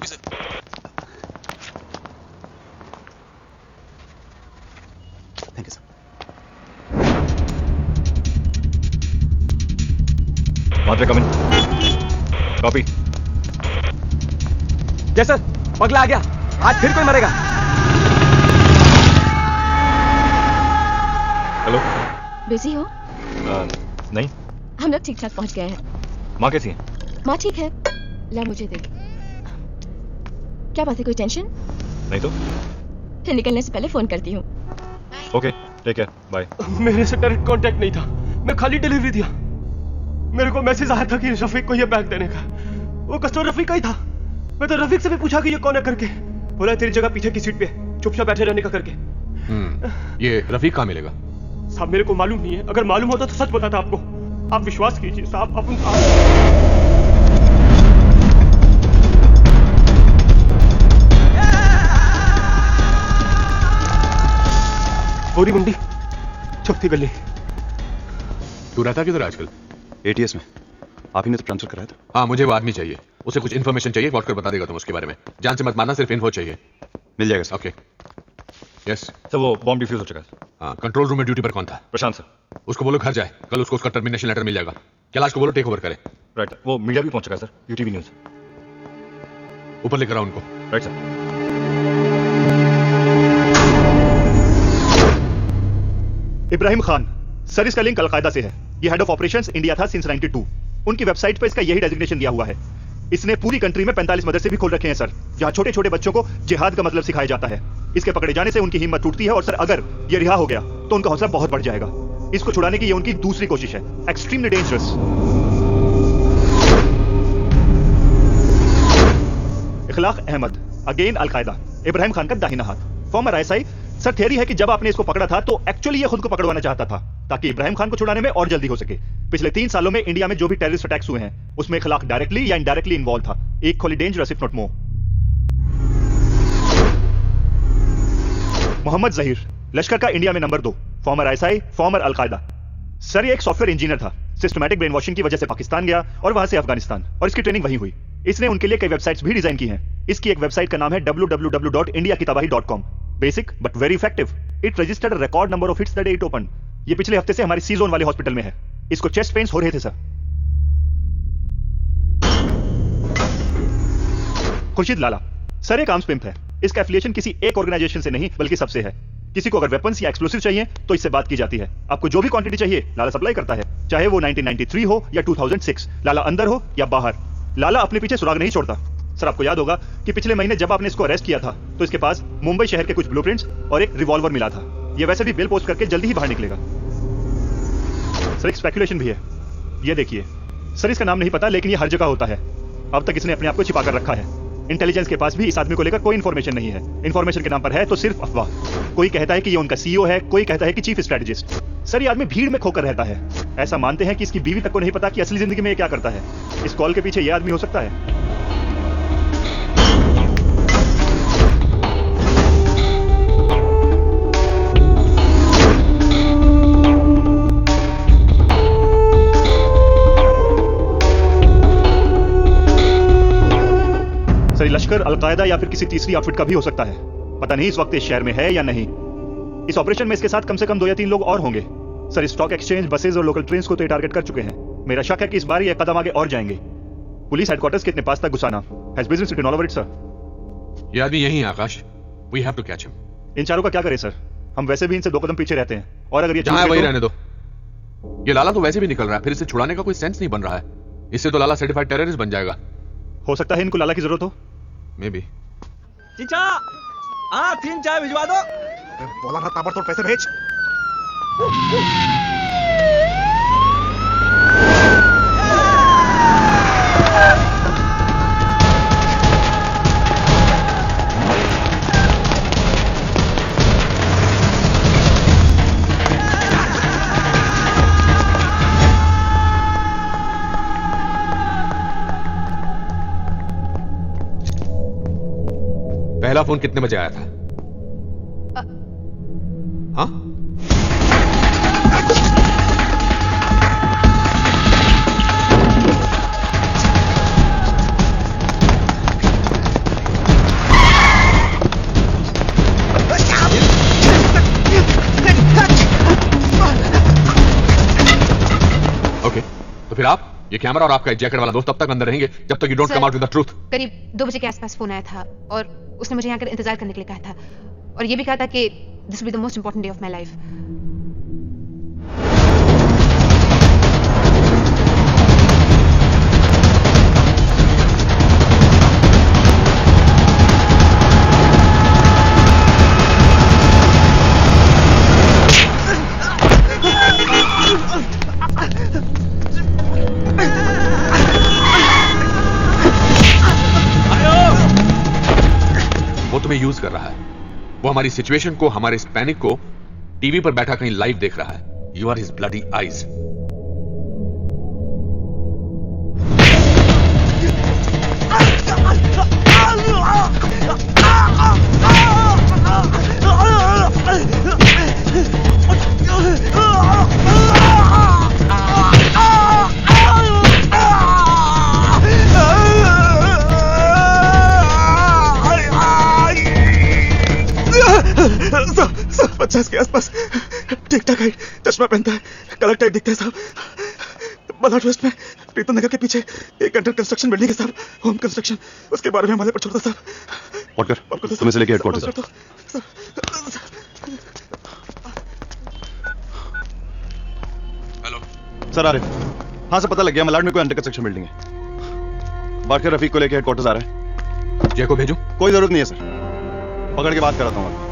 Thank you sir. Matre come in. Copy. जैसा पगला आ गया, आज फिर कोई मरेगा। हेलो। बिजी हो? नहीं। हम लोग ठीक ठाक पहुंच गए हैं। माँ कैसी है? माँ ठीक है। ला मुझे दे। क्या बात है, कोई टेंशन? नहीं तो। फिर निकलने से पहले फोन करती हूँ। Okay, take care, bye. मेरे से डायरेक्ट कांटेक्ट नहीं था, मैं खाली डिलीवरी दिया। मेरे को मैसेज आया था कि रफीक को ये बैग देने का। वो कस्टमर रफीक का ही था। मैं तो रफीक से भी पूछा कि ये कौन है करके। बोला तेरी जगह पीछे की सीट पे चुपचाप बैठे रहने का करके। ये रफीक कहाँ मिलेगा? साहब मेरे को मालूम नहीं है, अगर मालूम होता तो सच बताता आपको। आप विश्वास कीजिए साहब। अपन पूरी मंडी चौथी गली। तू रहता किधर आजकल? ATS में। आप ही ने तो ट्रांसफर कराया था। हाँ, मुझे वो आदमी चाहिए। उसे कुछ इन्फॉर्मेशन चाहिए, व्हाट कर बता देगा तुम उसके बारे में। जान से मत मारना, सिर्फ इन्फो चाहिए। मिल जाएगा सर। ओके। यस सर, वो बॉम्ब डिफ्यूज हो चुका है। हाँ, कंट्रोल रूम में ड्यूटी पर कौन था? प्रशांत सर। उसको बोलो घर जाए, कल उसको उसका टर्मिनेशन लेटर मिल जाएगा। कैलाश को बोलो टेक ओवर करे। राइट, वो मीडिया भी पहुंच चुका है सर, UTV न्यूज। ऊपर लेकर आओ उनको। Right sir. Ibrahim Khan sir, इसका लिंक अलकायदा से है। ये हेड ऑफ ऑपरेशंस इंडिया था सिंस 92। उनकी वेबसाइट पर इसका यही डेजिग्नेशन दिया हुआ है। इसने पूरी कंट्री में 45 मदरसे भी खोल रखे हैं सर, जहां छोटे छोटे बच्चों को जिहाद का मतलब सिखाया जाता है। इसके पकड़े जाने से उनकी हिम्मत टूटती है और सर अगर ये रिहा हो गया तो उनका हौसला बहुत बढ़ जाएगा। इसको छुड़ाने की ये उनकी दूसरी कोशिश है। Extremely dangerous. Ikhlaq Ahmed, again Al Qaeda, Ibrahim Khan का दाहिना हाथ, फॉर्मर ISI। सर थियरी है कि जब आपने इसको पकड़ा था तो एक्चुअली ये खुद को पकड़वाना चाहता था ताकि इब्राहिम खान को छुड़ाने में और जल्दी हो सके। पिछले 3 सालों में इंडिया में जो भी टेररिस्ट अटैक्स हुए हैं उसमें इखलाक डायरेक्टली या इनडायरेक्टली इन्वॉल्व था। Equally dangerous if not more. Mohammed Zaheer, Lashkar का इंडिया में number 2, former ISI, former al Qaeda. Sir ये एक सॉफ्टवेयर इंजीनियर था। सिस्टमैटिक ब्रेन वॉशिंग की वजह से पाकिस्तान गया और वहां से अफगानिस्तान, और इसकी ट्रेनिंग वहीं हुई। इसने उनके लिए कई वेबसाइट्स भी डिजाइन की हैं। इसकी एक वेबसाइट का नाम है www.indiakitabahi.com। Basic but very effective. It registered a record number of hits the day it open. ये पिछले हफ्ते से हमारी सी जोन वाले हॉस्पिटल में है। इसको चेस्ट पेन्स हो रहे थे सर। खुर्शीद लाला, सर एक आर्म्स पिंप है। इसका एफिलिएशन किसी एक ऑर्गेनाइजेशन से नहीं बल्कि सबसे है। किसी को अगर वेपन्स या एक्सप्लोसिव चाहिए तो इससे बात की जाती है। आपको जो भी क्वांटिटी चाहिए लाला सप्लाई करता है, चाहे वो 1993 हो या 2006, लाला अंदर हो या बाहर। लाला अपने पीछे सुराग नहीं छोड़ता। सर आपको याद होगा कि पिछले महीने जब आपने इसको अरेस्ट किया था तो इसके पास मुंबई शहर के कुछ ब्लूप्रिंट्स और एक रिवॉल्वर मिला था। ये वैसे भी बिल पोस्ट करके जल्दी ही बाहर निकलेगा। सर एक स्पेकुलेशन भी है, ये देखिए सर, इसका नाम नहीं पता लेकिन ये हर जगह होता है। अब तक इसने अपने आप को छिपा कर रखा है। इंटेलिजेंस के पास भी इस आदमी को लेकर कोई इंफॉर्मेशन नहीं है। इंफॉर्मेशन के नाम पर है तो सिर्फ अफवाह। कोई कहता है कि ये उनका सीईओ है, कोई कहता है कि चीफ स्ट्रेटेजिस्ट। सर ये आदमी भीड़ में खोकर रहता है। ऐसा मानते हैं कि इसकी बीवी तक को नहीं पता कि असली जिंदगी में ये क्या करता है। इस कॉल के पीछे ये आदमी हो सकता है। सर लश्कर, अलकायदा या फिर किसी तीसरी आउटफिट का भी हो सकता है। पता नहीं इस वक्त इस शहर में है या नहीं। इस ऑपरेशन में इसके साथ कम से कम 2 या 3 लोग और होंगे। सर स्टॉक एक्सचेंज, बसेज और लोकल ट्रेन्स को तो ये टारगेट कर चुके हैं। मेरा शक है कि इस बार ये कदम आगे और जाएंगे। पुलिस हेडक्वार्टर्स के इतने पास तक घुसाना has business written all over it sir. ये आदमी यही है Akash. We have to catch him. इन चारों का क्या करें सर? हम वैसे भी इनसे 2 कदम पीछे रहते हैं और अगर ये जहां वही रहने दो। ये लाला तो वैसे भी निकल रहा है, फिर इसे छुड़ाने का कोई सेंस नहीं बन रहा है। इससे तो लाला सर्टिफाइड टेररिस्ट बन जाएगा। हो सकता है इनको लाला की जरूरत हो। May be. चीचा 3 चाय भिजवा दो। बोला था ताबड़तोड़ पैसे भेज। पहला फोन कितने बजे आया था? हाँ? ओके, तो फिर आप, ये कैमरा और आपका जैकेट वाला दोस्त तब तक अंदर रहेंगे जब तक you don't come out with the truth. करीब 2 बजे के आसपास फोन आया था और उसने मुझे यहाँ कर इंतजार करने के लिए कहा था और ये भी कहा था कि this will be the most important day of my life. वो तुम्हें यूज कर रहा है। वो हमारी सिचुएशन को, हमारे इस पैनिक को टीवी पर बैठा कहीं लाइव देख रहा है। You are his bloody eyes. सब 50 के आसपास, ठीक ठाक हाइट, चश्मा पहनता है, कलर टाइप दिखता है साहब। मलाड वेस्ट में प्रीतम नगर के पीछे एक अंडर कंस्ट्रक्शन बिल्डिंग है साहब, होम कंस्ट्रक्शन। उसके बारे में हमारे पर छोड़ता साहब। वॉट कर, तुम्हें से लेके हेडक्वार्टर हेलो सर। आ रहे? हाँ सर, पता लग गया मलाड में कोई अंडर कंस्ट्रक्शन बिल्डिंग है। बात कर, रफीक को लेके हेडक्वार्टर आ रहा है। जय को भेजूं? कोई जरूरत नहीं है सर, पकड़ के बात कराता हूँ।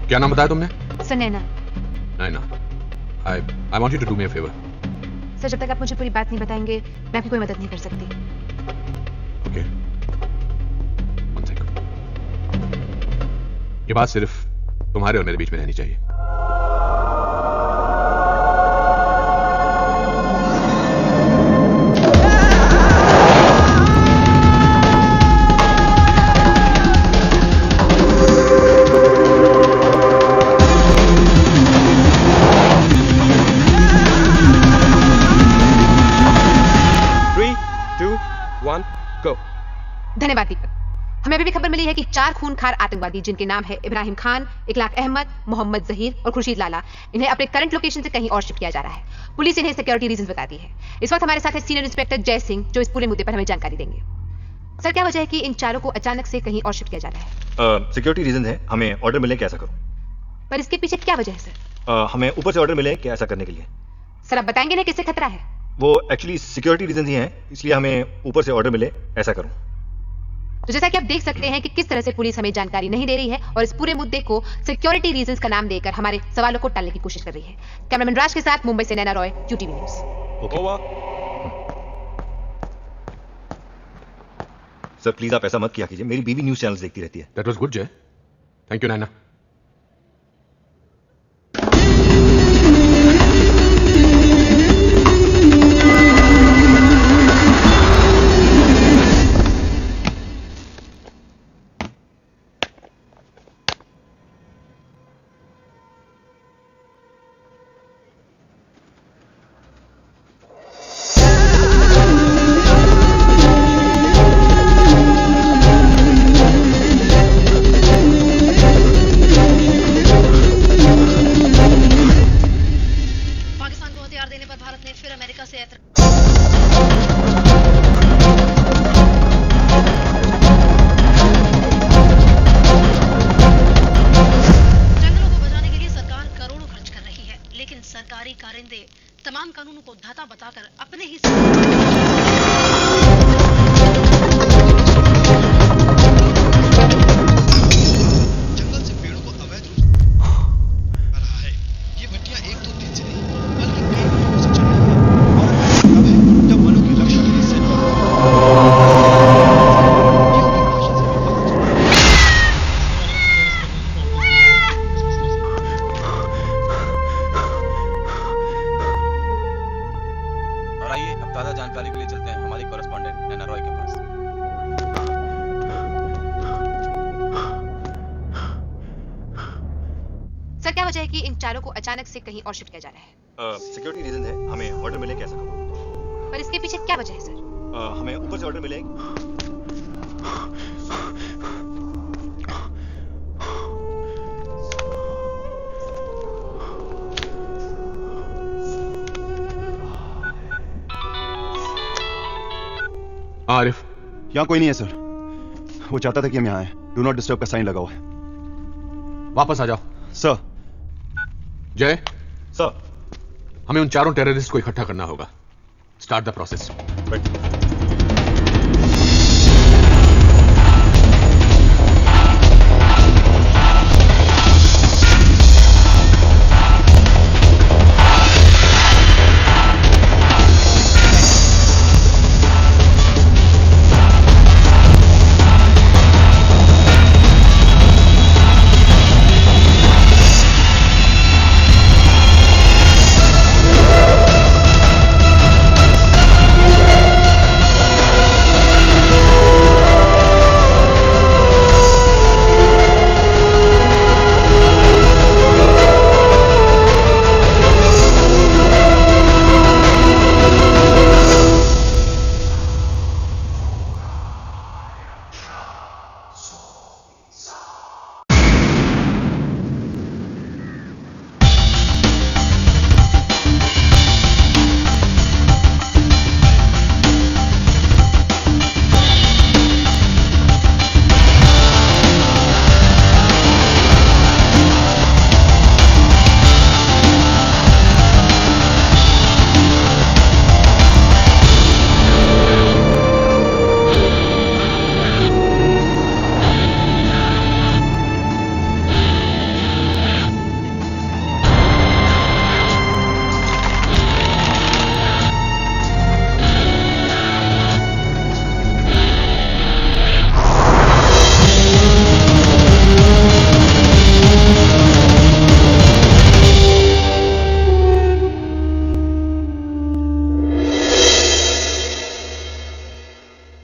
क्या नाम बताया तुमने? Sir Naina. Naina, I want you to do me a favor. Sir जब तक आप मुझे पूरी बात नहीं बताएंगे मैं आपकी कोई मदद नहीं कर सकती। Okay. One second. ये बात सिर्फ तुम्हारे और मेरे बीच में रहनी चाहिए। धन्यवाद दीपक। हमें अभी भी खबर मिली है कि 4 खूनखार आतंकवादी जिनके नाम है इब्राहिम खान, इखलाक अहमद, मोहम्मद जहीर और खुर्शीद लाला, इन्हें अपने करंट लोकेशन से कहीं और शिफ्ट किया जा रहा है। पुलिस इन्हें सिक्योरिटी रीजंस बताती है। इस वक्त हमारे साथ है सीनियर इंस्पेक्टर जय सिंह जो इस पूरे मुद्दे पर हमें जानकारी देंगे। सर क्या वजह है कि इन चारों को अचानक से कहीं और शिफ्ट किया जा रहा है? सिक्योरिटी रीजन है, हमें ऑर्डर मिलने कैसा करो। पर इसके पीछे क्या वजह है सर? हमें ऊपर से ऑर्डर मिले कि ऐसा करने के लिए। सर आप बताएंगे ना किससे खतरा है? वो एक्चुअली सिक्योरिटी रीजन ही हैं, इसलिए हमें ऊपर से ऑर्डर मिले ऐसा करूं। तो जैसा कि आप देख सकते हैं कि किस तरह से पुलिस हमें जानकारी नहीं दे रही है और इस पूरे मुद्दे को सिक्योरिटी रीजंस का नाम देकर हमारे सवालों को टालने की कोशिश कर रही है। कैमरामैन राज के साथ मुंबई से Naina Roy, QTV news. Sir please आप ऐसा मत किया कीजिए, मेरी बीवी न्यूज़ चैनल्स देखती रहती है। दैट वाज गुड जय, थैंक यू नैना। अचानक से कहीं और शिफ्ट किया जा रहा है। सिक्योरिटी रीजन है, हमें ऑर्डर मिले कैसा करूं? पर इसके पीछे क्या वजह है सर? हमें ऊपर से ऑर्डर मिले। आरिफ यहाँ कोई नहीं है सर, वो चाहता था कि हम यहाँ आए। डू नॉट डिस्टर्ब का साइन लगा हुआ है। वापस आ जाओ। सर। जय सर, हमें उन चारों टेररिस्ट को इकट्ठा करना होगा। Start the process.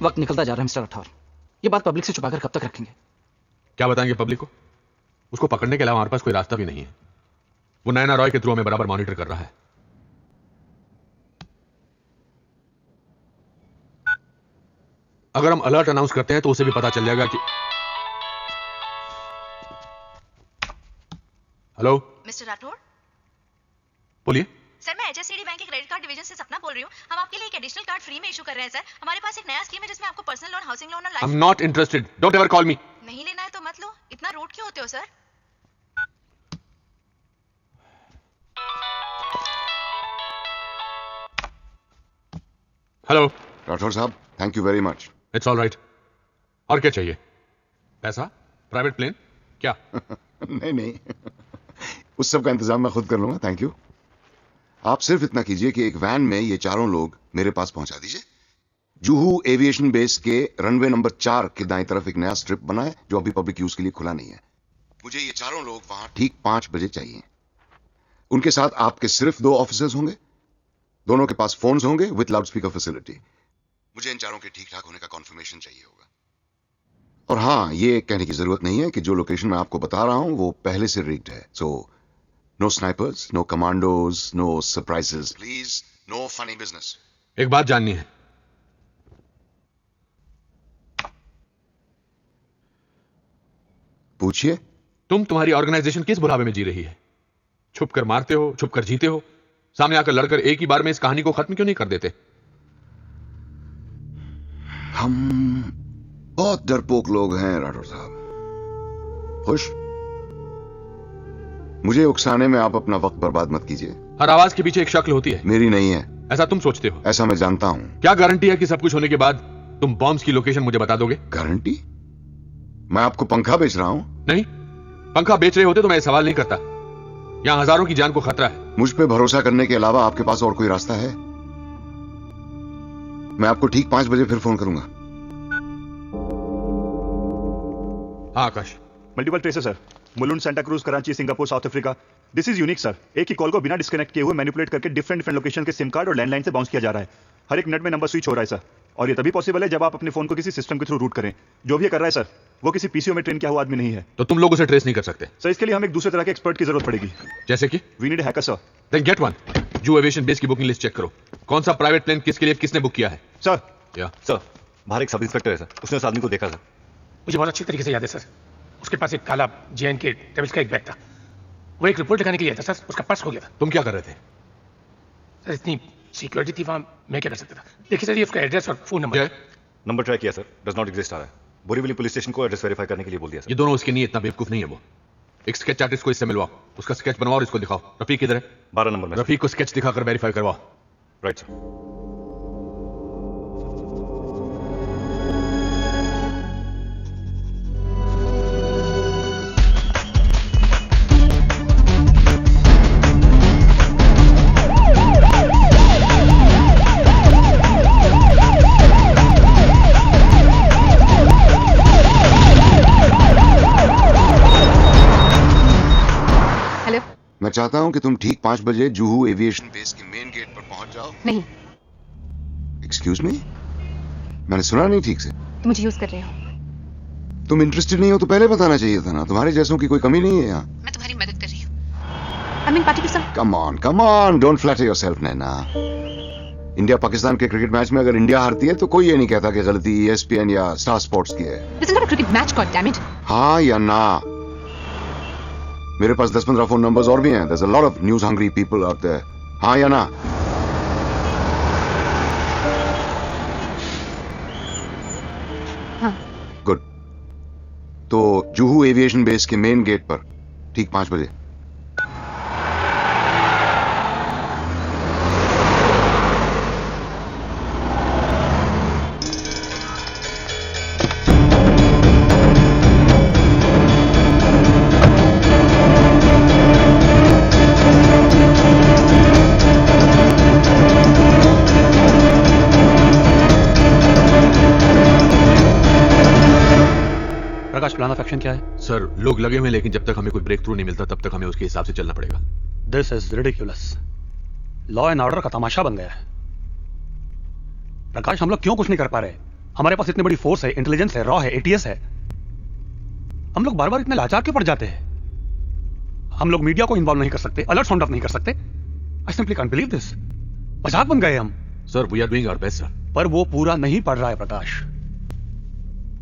वक्त निकलता जा रहा है मिस्टर राठौर, ये बात पब्लिक से छुपाकर कब तक रखेंगे? क्या बताएंगे पब्लिक को? उसको पकड़ने के अलावा हमारे पास कोई रास्ता भी नहीं है। वो नैना रॉय के थ्रू हमें बराबर मॉनिटर कर रहा है। अगर हम अलर्ट अनाउंस करते हैं तो उसे भी पता चल जाएगा कि हेलो मिस्टर राठौर, बोलिए। सर मैं HSCD बैंक के क्रेडिट कार्ड डिवीजन से सपना बोल रही हूँ। हम आपके लिए एक एडिशनल कार्ड फ्री में इशू कर रहे हैं सर। हमारे पास एक नया स्कीम है जिसमें आपको पर्सनल लोन, हाउसिंग लोन और I am not interested, don't ever call मी। नहीं लेना है तो मत लो। इतना रूड क्यों होते हो सर? हेलो राठौर साहब, thank you very much. It's all right. और क्या चाहिए? पैसा? Private plane? क्या? नहीं उस सब का इंतजाम मैं खुद कर लूंगा, थैंक यू। आप सिर्फ इतना कीजिए कि एक वैन में ये चारों लोग मेरे पास पहुंचा दीजिए। जुहू एविएशन बेस के रनवे नंबर 4 के दाईं तरफ एक नया स्ट्रिप बना है जो अभी पब्लिक यूज के लिए खुला नहीं है। मुझे ये चारों लोग वहां ठीक 5 बजे चाहिए। उनके साथ आपके सिर्फ 2 ऑफिसर्स होंगे, दोनों के पास फोन्स होंगे विद लाउडस्पीकर फैसिलिटी। मुझे इन चारों के ठीक ठाक होने का कॉन्फर्मेशन चाहिए होगा। और हाँ, ये कहने की जरूरत नहीं है कि जो लोकेशन मैं आपको बता रहा हूं वो पहले से रिग्ड है। So no snipers, no commandos, no surprises, please, no funny business. एक बात जाननी है। पूछिए। तुम्हारी ऑर्गेनाइजेशन किस बुढ़ापे में जी रही है? छुप कर मारते हो, छुप कर जीते हो, सामने आकर लड़कर एक ही बार में इस कहानी को खत्म क्यों नहीं कर देते? हम बहुत डरपोक लोग हैं राठौर साहब। खुश? मुझे उकसाने में आप अपना वक्त बर्बाद मत कीजिए। हर आवाज के पीछे एक शक्ल होती है। मेरी नहीं है। ऐसा तुम सोचते हो? ऐसा मैं जानता हूं। क्या गारंटी है कि सब कुछ होने के बाद तुम बॉम्ब्स की लोकेशन मुझे बता दोगे? गारंटी? मैं आपको पंखा बेच रहा हूं? नहीं, पंखा बेच रहे होते तो मैं सवाल नहीं करता। यहां हजारों की जान को खतरा है। मुझ पे भरोसा करने के अलावा आपके पास और कोई रास्ता है? मैं आपको ठीक 5 बजे फिर फोन करूंगा। हाँ Akash. Multiple traces sir, Mulund, Santacruz, Karachi, Singapore, South Africa. This is unique sir. एक ही कॉल को बिना डिस्कनेक्ट किए हुए मैनिपुलेट करके डिफरेंट लोकेशन के सिम कार्ड और लैंडलाइन से बाउंस किया जा रहा है। हर एक मिनट में नंबर स्विच हो रहा है सर, और ये तभी पॉसिबल है जब आप अपने फोन को किसी सिस्टम के थ्रू रूट करें। जो भी ये कर रहा है सर, वो किसी पीसीओ में ट्रेन किया हुआ आदमी नहीं है। तो तुम लोग उसे ट्रेस नहीं कर सकते? सर, इसके लिए हम एक दूसरे तरह के एक्सपर्ट की जरूरत पड़ेगी। जैसे कि? We need hacker sir. Then get one. Juhu aviation base की बुकिंग लिस्ट चेक करो। कौन सा प्राइवेट प्लेन किसके लिए किसने बुक किया है? सर। या सर, बाहर एक सब इंस्पेक्टर है सर, उसने उस आदमी को देखा सर। मुझे बहुत अच्छी तरीके से याद है सर। उसके पास एक काला जेएन के टेबल्स का एक बैग था। वो एक रिपोर्ट लिखाने के लिए था सर, उसका पर्स खो गया था। तुम क्या कर रहे थे? सर, इतनी सिक्योरिटी थी वहां, मैं क्या कर सकता था? देखिए सर, ये उसका एड्रेस और फोन नंबर। नंबर ट्राई किया सर, डज नॉट एग्जिस्ट आ रहा है। बोरीवली पुलिस स्टेशन को एड्रेस वेरीफाई करने के लिए बोल दिया सर। ये दोनों उसके नहीं, इतना बेवकूफ नहीं है वो। एक स्केच आर्टिस्ट को इससे मिलवाओ, उसका स्केच बनवाओ और इसको दिखाओ। रफीक किधर है? 12 नंबर में। रफीक को स्केच दिखाकर वेरीफाई करवाओ। Right sir. मैं चाहता हूं कि तुम ठीक 5 बजे जुहू एविएशन बेस के मेन गेट पर पहुंच जाओ। नहीं। एक्सक्यूज मी, मैंने सुना नहीं ठीक से। तुम मुझे यूज कर रहे हो। तुम इंटरेस्टेड नहीं हो तो पहले बताना चाहिए था ना। तुम्हारे जैसों की कोई कमी नहीं है यहाँ। मैं तुम्हारी मदद कर रही हूँ। I mean, particular... Come on, don't flatter yourself, Naina. India Pakistan के क्रिकेट मैच में अगर इंडिया हारती है तो कोई ये नहीं कहता कि गलती ESPN या स्टार स्पोर्ट्स की है। This is not a cricket match, goddammit. हाँ या ना? मेरे पास 10-15 फोन नंबर्स और भी हैं। There's a lot of news hungry people out there. हाँ या ना? हाँ। गुड। तो जुहू एविएशन बेस के मेन गेट पर ठीक 5 बजे। प्लान ऑफ एक्शन क्या है? सर, लोग लगे हुए, लेकिन जब तक हमें कोई ब्रेक थ्रू नहीं मिलता तब तक हमें उसके हिसाब से चलना पड़ेगा। This is ridiculous. Law and order का तमाशा बन गया है। प्रकाश, हम लोग क्यों कुछ नहीं कर पा रहे? हमारे पास इतनी बड़ी फोर्स है, इंटेलिजेंस है, रॉ है, एटीएस है। हम लोग बार बार इतने लाचार क्यों पड़ जाते हैं? हम लोग मीडिया को इन्वॉल्व नहीं कर सकते, अलर्ट साउंड ऑफ नहीं कर सकते। I simply can't believe this. मजाक बन गए हम। Sir, we are doing our best sir. पर वो पूरा नहीं पड़ रहा है प्रकाश।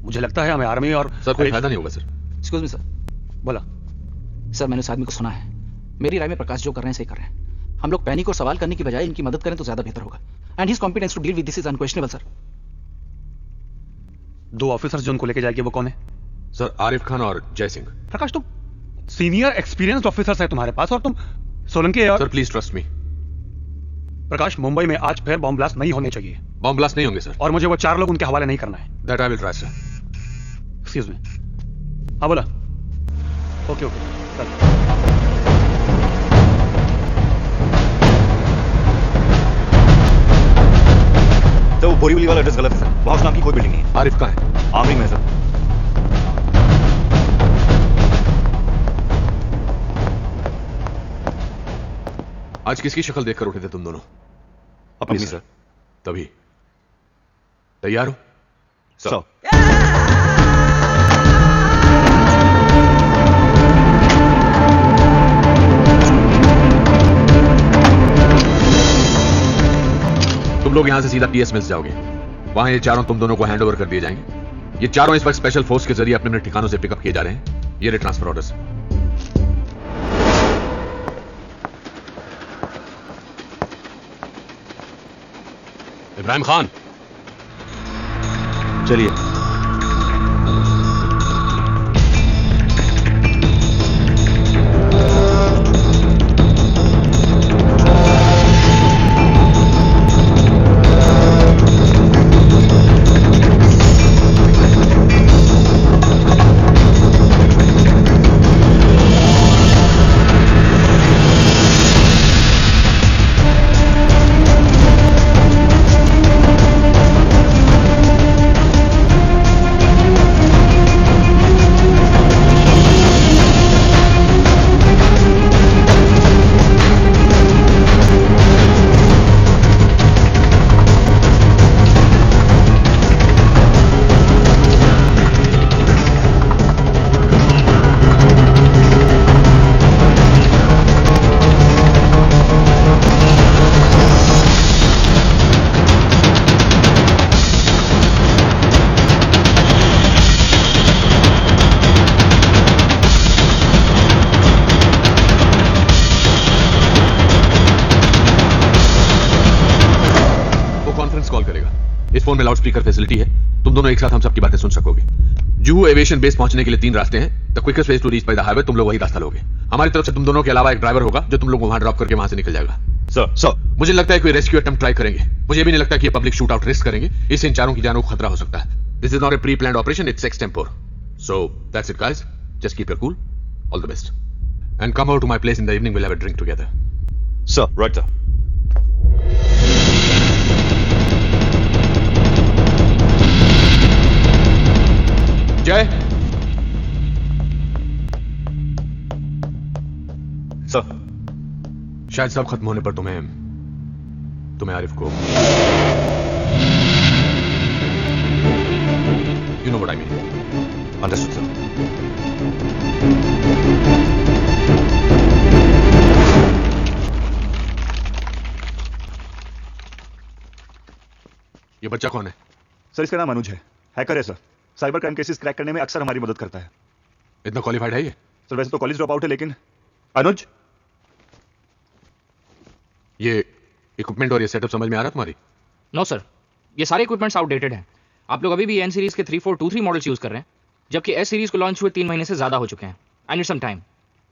मुझे लगता है हमें आर्मी और सर कोई फायदा नहीं होगा सर। Excuse me sir. बोला। सर, मैंने उस आदमी को सुना है। मेरी राय में प्रकाश जो कर रहे हैं सही कर रहे हैं। हम लोग पैनिक और सवाल करने की बजाय इनकी मदद करें तो ज्यादा बेहतर होगा। And his competence to deal with this is unquestionable sir. 2 officers जो उनको लेके जाएंगे वो कौन है? सर, आरिफ खान और जय सिंह। प्रकाश, तुम सीनियर एक्सपीरियंस्ड ऑफिसर्स है तुम्हारे पास, और तुम सोलंकी और... सर प्लीज ट्रस्ट मी। प्रकाश, मुंबई में आज फिर बॉम्ब ब्लास्ट नहीं होने चाहिए। बॉम्ब ब्लास्ट नहीं होंगे सर। और मुझे वो 4 लोग उनके हवाले नहीं करना है। That I will try sir. Excuse me. हाँ बोला। ओके ओके चल। तो वो बोरीवली वाला एड्रेस गलत है सर। वहां उस नाम की कोई बिल्डिंग नहीं है। आरिफ कहाँ है? आमरिंग में सर। आज किसकी शक्ल देखकर उठे थे तुम दोनों? अपनी सर। तभी तैयार हो? सर। तुम लोग यहां से सीधा PS मिल्स जाओगे। वहां ये चारों तुम दोनों को हैंडओवर कर दिए जाएंगे। ये चारों इस वक्त स्पेशल फोर्स के जरिए अपने अपने ठिकानों से पिकअप किए जा रहे हैं। ये रहे ट्रांसफर ऑर्डर्स। इब्राहिम खान, चलिए। फोन में लाउड स्पीकर फैसिलिटी है। तुम दोनों एक साथ हम सबकी बातें सुन सकोगे। जुहू एविएशन बेस पहुंचने के लिए 3 रास्ते हैं। The quickest way to reach by the highway, तुम लोग वही रास्ता लोगे। हमारी तरफ से तुम दोनों के अलावा एक ड्राइवर होगा जो तुम लोग को वहां ड्रॉप करके वहां से निकल जाएगा। सर मुझे लगता है कोई रेस्क्यू अटेम्प्ट ट्राई करेंगे। मुझे भी नहीं लगता कि ये पब्लिक शूट आउट रिस्क करेंगे। इससे इन चारों की जानों को खतरा हो सकता है। This is not a pre planned operation, it's extempore. So that's it guys, just keep your cool, all the best and come over to my place in the evening, will have a drink together. Sir right sir. Jai. Sir शायद सब खत्म होने पर तुम्हें आरिफ को you know what I mean. Understood sir. ये बच्चा कौन है? सर इसका नाम अनुज है, हैकर है sir. Cyber crime cases crack करने में अक्सर हमारी मदद करता है। इतना क्वालिफाइड है ये? सर वैसे तो कॉलेज ड्रॉप आउट है, लेकिन अनुज। ये इक्विपमेंट और ये सेटअप समझ में आ रहा तुम्हारी? नो सर, ये सारे इक्विपमेंट्स आउटडेटेड हैं। आप लोग अभी भी एन सीरीज के 3423 मॉडल्स यूज कर रहे हैं, जबकि एस सीरीज को लॉन्च हुए 3 महीने से ज्यादा हो चुके हैं। आई नीड सम टाइम,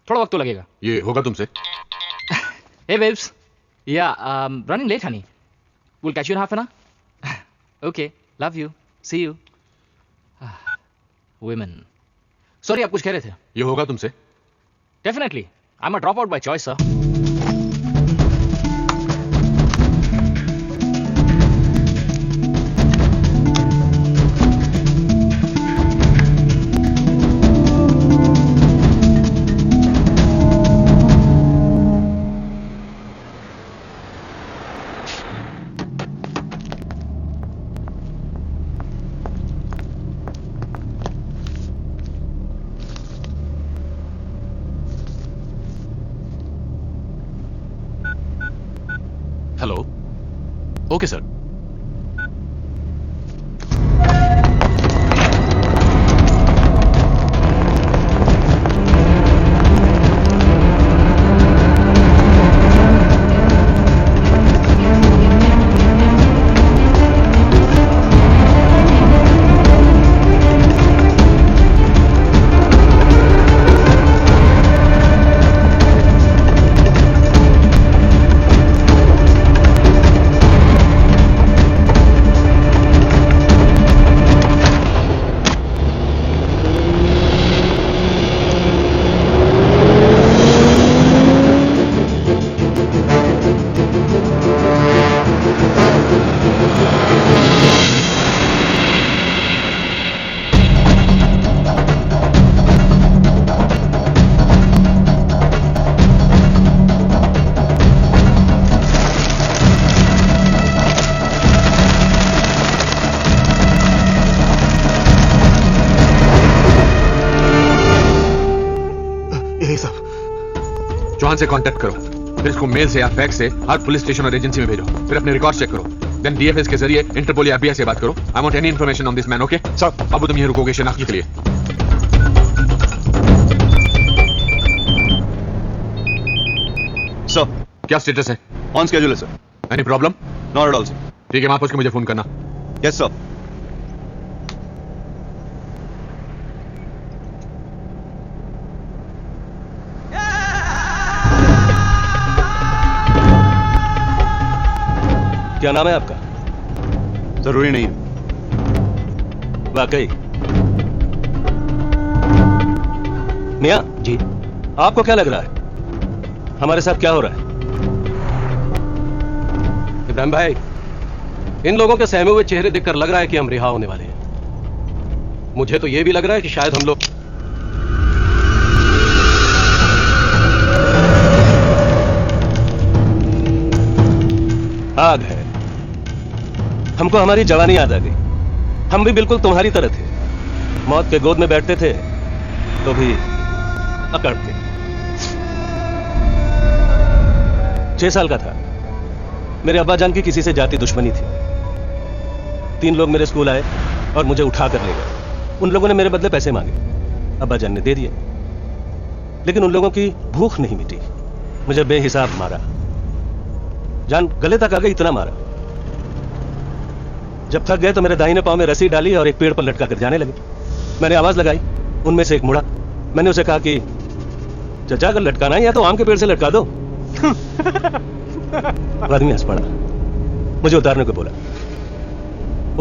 थोड़ा वक्त तो लगेगा। ये होगा तुमसे? Hey babes, yeah running late honey, will catch you in half an hour. Okay, love you, see you. Women. Sorry, आप कुछ कह रहे थे? ये होगा तुमसे? Definitely. I'm a dropout by choice, sir. Hello, okay sir. नहीं साहब। चौहान से कांटेक्ट करो, फिर इसको मेल से या फैक्स से हर पुलिस स्टेशन और एजेंसी में भेजो, फिर अपने रिकॉर्ड चेक करो, देन डीएफएस के जरिए इंटरपोल या एफबीआई से बात करो। I want any information on this man, okay? Sir. बाबू तुम यहीं रुकोगे शनाख्ती के लिए। सर क्या स्टेटस है? ऑन स्केड्यूल है sir. Any problem? Not at all sir. ठीक है, वहां पहुंच के मुझे फोन करना। Yes sir. क्या नाम है आपका? जरूरी नहीं। वाकई? मियां जी, आपको क्या लग रहा है हमारे साथ क्या हो रहा है? इब्राहिम भाई, इन लोगों के सहमे हुए चेहरे देखकर लग रहा है कि हम रिहा होने वाले हैं। मुझे तो यह भी लग रहा है कि शायद हम लोग आग है। हमको हमारी जवानी याद आ गई। हम भी बिल्कुल तुम्हारी तरह थे, मौत के गोद में बैठते थे तो भी अकड़ते। 6 साल का था, मेरे अब्बा जान की किसी से जाति दुश्मनी थी। 3 लोग मेरे स्कूल आए और मुझे उठा कर ले गए। उन लोगों ने मेरे बदले पैसे मांगे, अब्बा जान ने दे दिए, लेकिन उन लोगों की भूख नहीं मिटी। मुझे बेहिसाब मारा, जान गले तक आ गई, इतना मारा। जब थक गए तो मेरे दाहिने पांव में रस्सी डाली और एक पेड़ पर लटका कर जाने लगे। मैंने आवाज लगाई, उनमें से एक मुड़ा। मैंने उसे कहा कि चचा अगर लटकाना है या तो आम के पेड़ से लटका दो। आदमी हंस पड़ा, मुझे उतारने को बोला।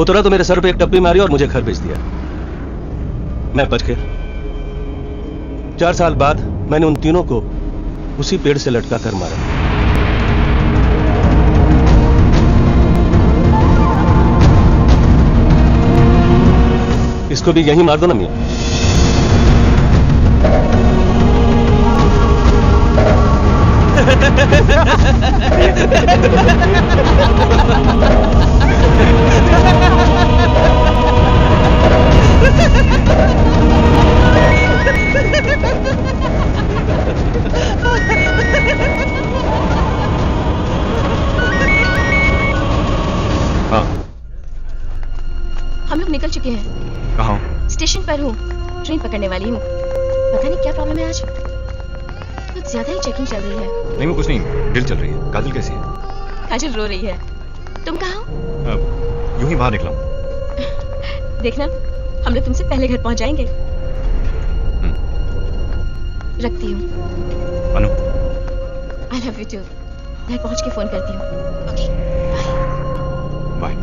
उतरा तो मेरे सर पे एक टप्पी मारी और मुझे घर भेज दिया। मैं बच गया। 4 साल बाद मैंने उन तीनों को उसी पेड़ से लटका कर मारा। इसको भी यहीं मार दो ना मियां। हाँ, हम लोग निकल चुके हैं। कहाँ? स्टेशन पर हूँ, ट्रेन पकड़ने वाली हूँ। पता नहीं क्या प्रॉब्लम है आज, कुछ ज्यादा ही चेकिंग चल रही है। नहीं, वो कुछ नहीं, ड्रिल चल रही है। काजल कैसी है? काजल रो रही है। तुम कहाँ हो? यूं ही बाहर निकला हूं। देखना, हम लोग तुमसे पहले घर पहुंच जाएंगे। रखती हूँ। Anu, I love you too. घर पहुंच के फोन करती हूँ। Okay, bye.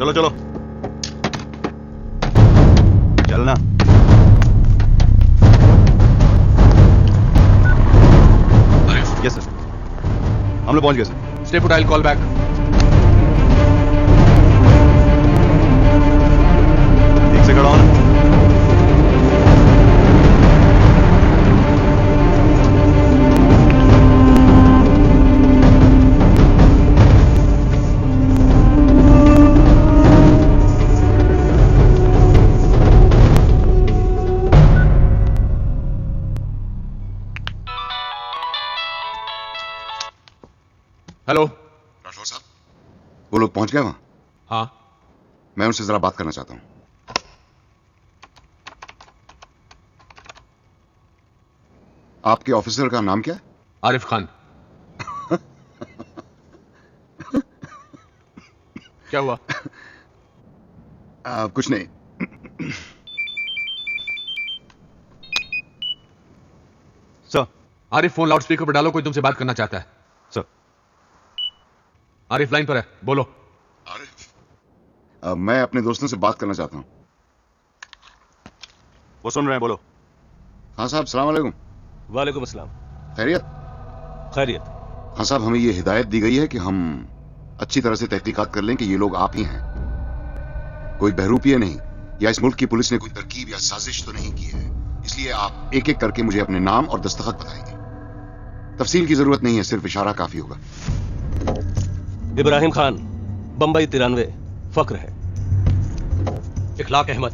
चलो चलो चलना। यस सर, हम लोग पहुंच गए sir. Stay put, I will call back. ठीक से खड़ा होना। हेलो राठौर साहब, वो लोग पहुंच गए वहां? हाँ। मैं उनसे जरा बात करना चाहता हूं। आपके ऑफिसर का नाम क्या है? आरिफ खान। क्या हुआ? कुछ नहीं। सर, आरिफ फोन लाउडस्पीकर पर डालो, कोई तुमसे बात करना चाहता है। सर। आरिफ लाइन पर है, बोलो। आरिफ, मैं अपने दोस्तों से बात करना चाहता हूं। वो सुन रहे हैं, बोलो। हाँ साहब, सलाम अलैकुम। वालेकुम अस्सलाम। खैरियत? खैरियत। हाँ साहब, हमें ये हिदायत दी गई है कि हम अच्छी तरह से तहकीकात कर लें कि ये लोग आप ही हैं, कोई बहरूपिये नहीं, या इस मुल्क की पुलिस ने कोई तरकीब या साजिश तो नहीं की है। इसलिए आप एक एक करके मुझे अपने नाम और दस्तखत बताएंगे। तफसील की जरूरत नहीं है, सिर्फ इशारा काफी होगा। इब्राहिम खान, बंबई 93, फक्र है। इखलाक अहमद,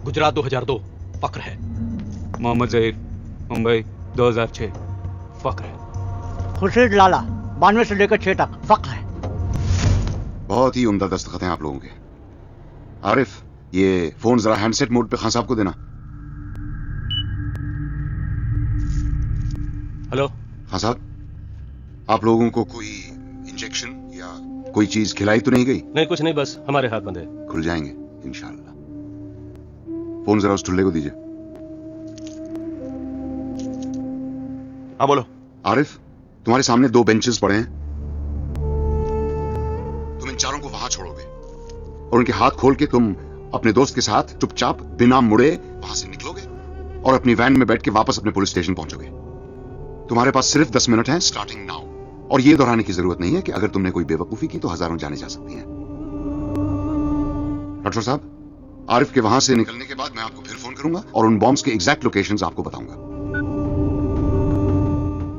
गुजरात 2002, फक्र है। मोहम्मद जहीर, मुंबई 2006, फक्र है। खुर्शीद लाला, 92 से लेकर 6 तक, फक्र है। बहुत ही उम्दा दस्तखत हैं आप लोगों के। आरिफ, ये फोन जरा हैंडसेट मोड पे खान साहब को देना। हेलो खान साहब, आप लोगों को कोई इंजेक्शन या कोई चीज खिलाई तो नहीं गई? नहीं, कुछ नहीं, बस हमारे हाथ बंद है। खुल जाएंगे इंशाल्लाह। फोन जरा उस ठुल्ले को दीजिए। हाँ बोलो। आरिफ, तुम्हारे सामने 2 बेंचेस पड़े हैं, तुम इन चारों को वहां छोड़ोगे और उनके हाथ खोल के तुम अपने दोस्त के साथ चुपचाप बिना मुड़े वहां से निकलोगे और अपनी वैन में बैठ के वापस अपने पुलिस स्टेशन पहुंचोगे। तुम्हारे पास सिर्फ 10 मिनट हैं, स्टार्टिंग नाउ। और ये दोहराने की जरूरत नहीं है कि अगर तुमने कोई बेवकूफी की तो हजारों जाने जा सकती हैं। डॉक्टर साहब, आरिफ के वहां से निकलने के बाद मैं आपको फिर फोन करूंगा और उन बॉम्ब्स के एग्जैक्ट लोकेशंस आपको बताऊंगा।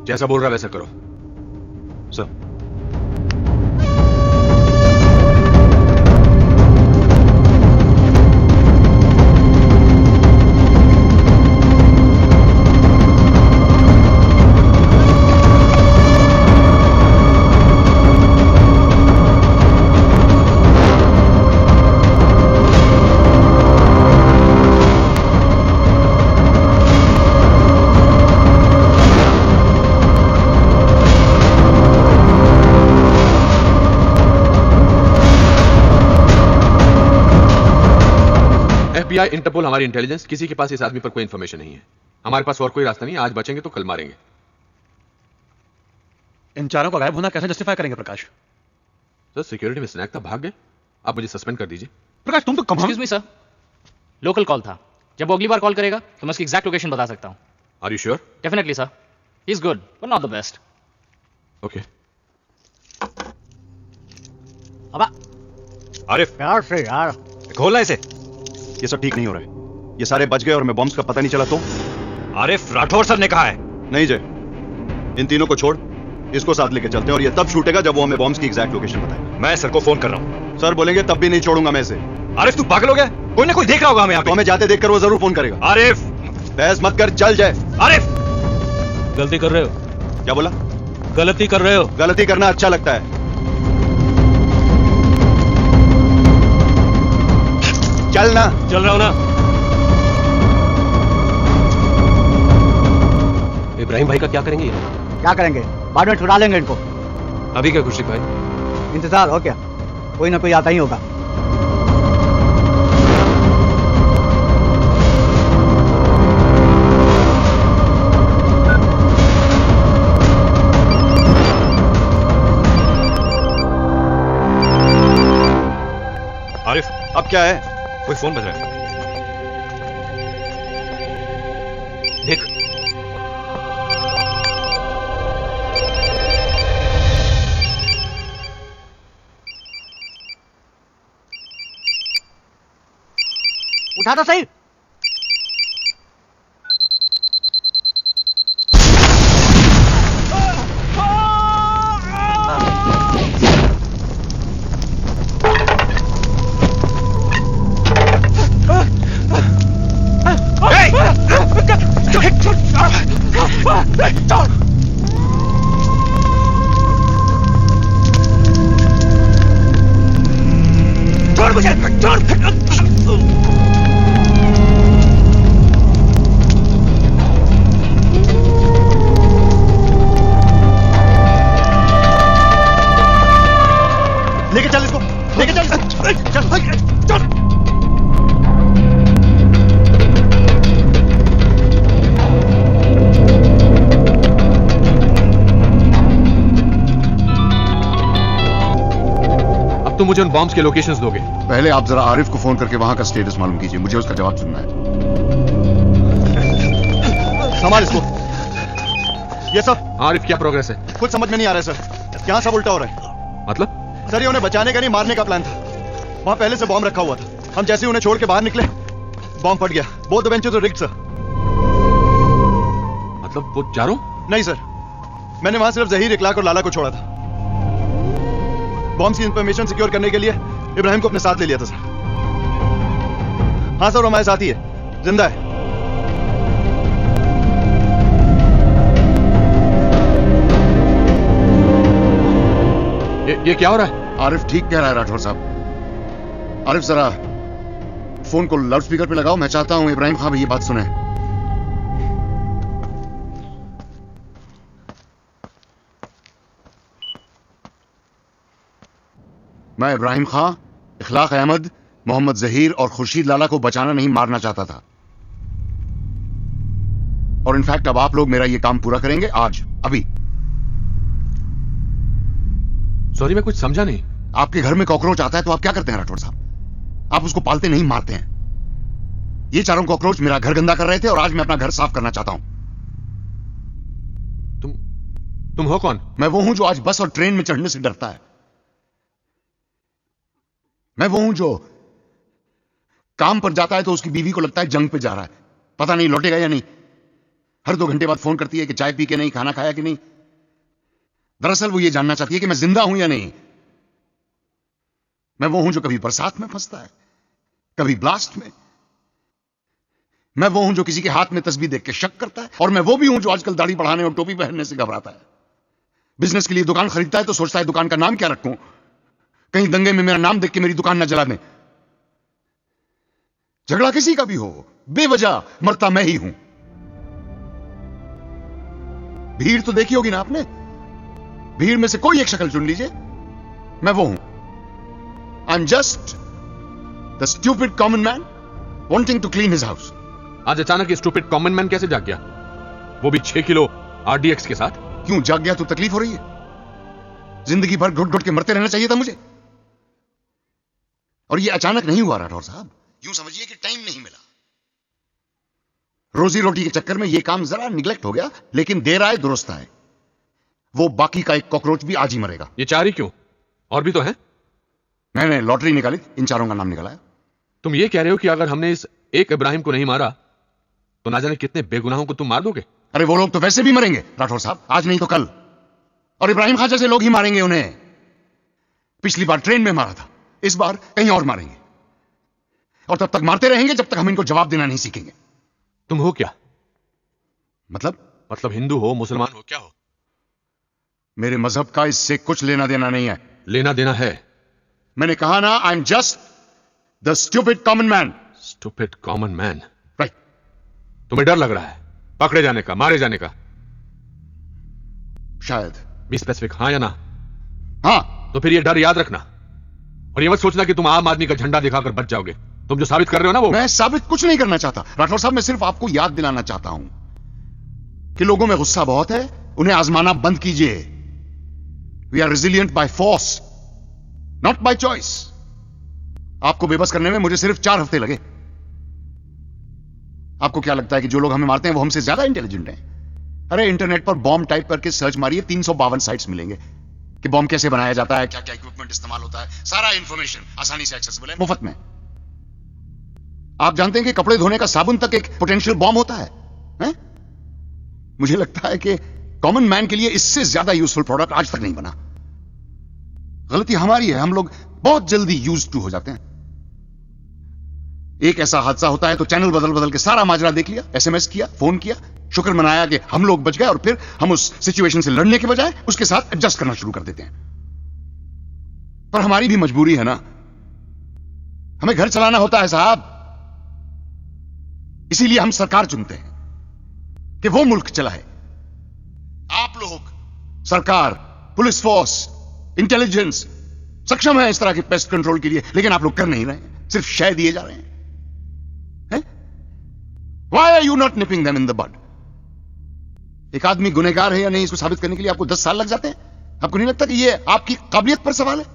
जैसा बोल रहा वैसा करो। सर। FBI, इंटरपोल, हमारी इंटेलिजेंस, किसी के पास इस आदमी पर कोई इंफॉर्मेशन नहीं है। हमारे पास और कोई रास्ता नहीं, आज बचेंगे तो कल मारेंगे। इन चारों का गायब होना कैसे जस्टिफाई करेंगे प्रकाश? सर, सिक्योरिटी में स्नैक था, भाग गए। आप मुझे सस्पेंड कर दीजिए। प्रकाश, तुम तो come. Excuse me sir, local call था। जब वो अगली बार कॉल करेगा तो मैं उसकी एग्जैक्ट लोकेशन बता सकता हूं। Are you sure? Definitely sir, he is good but not the best. Okay. अबा आरिफ, यार से यार खोलना इसे। ये सब ठीक नहीं हो रहा है। ये सारे बच गए और मैं बॉम्ब्स का पता नहीं चला तो? आरिफ, राठौर सर ने कहा है। नहीं जय, इन तीनों को छोड़, इसको साथ लेके चलते हैं और ये तब शूटेगा जब वो हमें बॉम्ब्स की एग्जैक्ट लोकेशन बताए। मैं सर को फोन कर रहा हूं। सर बोलेंगे तब भी नहीं छोड़ूंगा मैं इसे। आरिफ, तू पागल हो गया? कोई ना कोई देख रहा होगा हमें यहाँ पे। तो हमें जाते देखकर वो जरूर फोन करेगा। आरिफ, बहस मत कर, चल जाए। आरिफ, गलती कर रहे हो। क्या बोला? गलती कर रहे हो। गलती करना अच्छा लगता है। चल ना। चल रहा हूं ना। इब्राहिम भाई का क्या करेंगे? क्या करेंगे? बाद में छुड़ा लेंगे इनको। अभी क्या खुर्शीद भाई? इंतजार हो क्या, कोई ना कोई आता ही होगा। आरिफ, अब क्या है? कोई फोन बज रहा है। देख, उठा तो सही। तुम मुझे उन बॉम्ब्स के लोकेशंस दोगे? पहले आप जरा आरिफ को फोन करके वहां का स्टेटस मालूम कीजिए, मुझे उसका जवाब सुनना है। संभाल इसको। ये सब आरिफ, क्या प्रोग्रेस है? कुछ समझ में नहीं आ रहा है सर, यहाँ सब उल्टा हो रहा है। मतलब? सर ये उन्हें बचाने का नहीं, मारने का प्लान था। वहां पहले से बॉम्ब रखा हुआ था, हम जैसे ही उन्हें छोड़ के बाहर निकले बॉम्ब फट गया। Both the benches were rigged sir. मतलब वो चारों? नहीं सर, मैंने वहां सिर्फ जहीर, इखलाक और लाला को छोड़ा था। बॉम्ब की इंफॉर्मेशन सिक्योर करने के लिए इब्राहिम को अपने साथ ले लिया था सर। हाँ सर, हमारे साथ ही है, जिंदा है। ये क्या हो रहा है? आरिफ ठीक कह रहा है राठौर साहब। आरिफ जरा फोन को लाउडस्पीकर पे लगाओ, मैं चाहता हूं इब्राहिम खां भी ये बात सुने। मैं इब्राहिम खां, इखलाक अहमद, मोहम्मद जहीर और खुर्शीद लाला को बचाना नहीं, मारना चाहता था। और इनफैक्ट अब आप लोग मेरा ये काम पूरा करेंगे आज, अभी। सॉरी, मैं कुछ समझा नहीं। आपके घर में कॉकरोच आता है तो आप क्या करते हैं राठौर साहब? आप उसको पालते नहीं, मारते हैं। ये चारों कॉकरोच मेरा घर गंदा कर रहे थे और आज मैं अपना घर साफ करना चाहता हूं। तुम हो कौन? मैं वो हूं जो आज बस और ट्रेन में चढ़ने से डरता है। मैं वो हूं जो काम पर जाता है तो उसकी बीवी को लगता है जंग पे जा रहा है, पता नहीं लौटेगा या नहीं। हर 2 घंटे बाद फोन करती है कि चाय पी के नहीं, खाना खाया कि नहीं। दरअसल वो ये जानना चाहती है कि मैं जिंदा हूं या नहीं। मैं वो हूं जो कभी बरसात में फंसता है, कभी ब्लास्ट में। मैं वो हूं जो किसी के हाथ में तस्बीह देख के शक करता है, और मैं वो भी हूं जो आजकल दाढ़ी बढ़ाने और टोपी पहनने से घबराता है। बिजनेस के लिए दुकान खरीदता है तो सोचता है दुकान का नाम क्या रखूं, कहीं दंगे में मेरा नाम देख के मेरी दुकान न जला दें। झगड़ा किसी का भी हो, बेवजह मरता मैं ही हूं। भीड़ तो देखी होगी ना आपने, भीड़ में से कोई एक शक्ल चुन लीजिए, मैं वो हूं। I am just the stupid common man wanting to clean his house. आज अचानक ये स्टूपिड कॉमन मैन कैसे जाग गया, वो भी 6 किलो आरडीएक्स के साथ? क्यों जाग गया तो तकलीफ हो रही है? जिंदगी भर घुट घुट के मरते रहना चाहिए था मुझे। और ये अचानक नहीं हुआ राठौर साहब, यूं समझिए कि टाइम नहीं मिला। रोजी रोटी के चक्कर में ये काम जरा निगलेक्ट हो गया, लेकिन देर आए दुरुस्त आए। वो बाकी का एक कॉकरोच भी आज ही मरेगा। ये 4 ही क्यों, और भी तो हैं? मैंने लॉटरी निकाली, इन चारों का नाम निकाला है। तुम ये कह रहे हो कि अगर हमने इस एक इब्राहिम को नहीं मारा तो ना जाने कितने बेगुनाहों को तुम मार दोगे? अरे वो लोग तो वैसे भी मरेंगे राठौर साहब, आज नहीं तो कल। और इब्राहिम खां जैसे लोग ही मारेंगे उन्हें। पिछली बार ट्रेन में मारा था, इस बार कहीं और मारेंगे। और तब तक मारते रहेंगे जब तक हम इनको जवाब देना नहीं सीखेंगे। तुम हो क्या? मतलब हिंदू हो, मुसलमान हो, क्या हो? मेरे मजहब का इससे कुछ लेना देना नहीं है। लेना देना है। मैंने कहा ना, आई am just the stupid common man. Stupid common man, right. तुम्हें डर लग रहा है पकड़े जाने का, मारे जाने का? शायद। बी स्पेसिफिक, हाँ या ना? हाँ। तो फिर ये डर याद रखना, और ये मत सोचना कि तुम आम आदमी का झंडा दिखाकर बच जाओगे। तुम जो साबित कर रहे हो ना, वो मैं साबित कुछ नहीं करना चाहता राठौर साहब। मैं सिर्फ आपको याद दिलाना चाहता हूं कि लोगों में गुस्सा बहुत है, उन्हें आजमाना बंद कीजिए। We are resilient by force, not by choice. आपको बेबस करने में मुझे सिर्फ 4 हफ्ते लगे। आपको क्या लगता है कि जो लोग हमें मारते हैं वो हमसे ज्यादा इंटेलिजेंट हैं? अरे इंटरनेट पर बॉम्ब टाइप करके सर्च मारिए, 352 साइट्स मिलेंगे कि बॉम्ब कैसे बनाया जाता है, क्या क्या इक्विपमेंट इस्तेमाल होता है। सारा इंफॉर्मेशन आसानी से एक्सेसिबल है, मुफ्त में। आप जानते हैं कि कपड़े धोने का साबुन तक एक पोटेंशियल बॉम्ब होता है, हैं? मुझे लगता है कि कॉमन मैन के लिए इससे ज्यादा यूजफुल प्रोडक्ट आज तक नहीं बना। गलती हमारी है, हम लोग बहुत जल्दी यूज्ड टू हो जाते हैं। एक ऐसा हादसा होता है तो चैनल बदल बदल के सारा माजरा देख लिया, एसएमएस किया, फोन किया, शुक्र मनाया कि हम लोग बच गए, और फिर हम उस सिचुएशन से लड़ने के बजाय उसके साथ एडजस्ट करना शुरू कर देते हैं। पर हमारी भी मजबूरी है ना, हमें घर चलाना होता है साहब। इसीलिए हम सरकार चुनते हैं कि वो मुल्क चलाए। आप लोग, सरकार, पुलिस फोर्स, इंटेलिजेंस सक्षम है इस तरह के पेस्ट कंट्रोल के लिए, लेकिन आप लोग कर नहीं रहे हैं, सिर्फ शय दिए जा रहे हैं। Why are you not nipping them in the bud? एक आदमी गुनहगार है या नहीं, इसको साबित करने के लिए आपको 10 साल लग जाते हैं। आपको नहीं लगता कि ये आपकी काबिलियत पर सवाल है?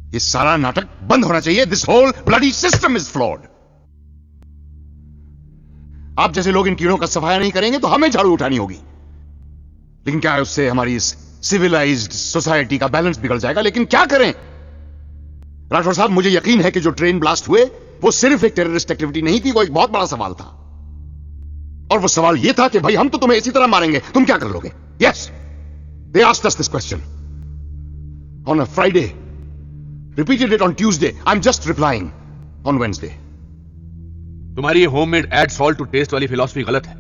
ये सारा नाटक बंद होना चाहिए। This whole bloody system is flawed. आप जैसे लोग इन कीड़ों का सफाया नहीं करेंगे तो हमें झाड़ू उठानी होगी। लेकिन क्या है, उससे हमारी इस सिविलाइज्ड सोसाइटी का बैलेंस बिगड़ जाएगा। लेकिन क्या करें राठौर साहब, मुझे यकीन है कि जो ट्रेन ब्लास्ट हुए वो सिर्फ एक टेररिस्ट एक्टिविटी नहीं थी, वो एक बहुत बड़ा सवाल था। और वो सवाल ये था कि भाई हम तो तुम्हें इसी तरह मारेंगे, तुम क्या कर लोगे? Yes, they asked us this question on a Friday, repeated it on Tuesday, I am just replying on Wednesday. तुम्हारी ये homemade add salt to taste वाली फिलॉसफी गलत है,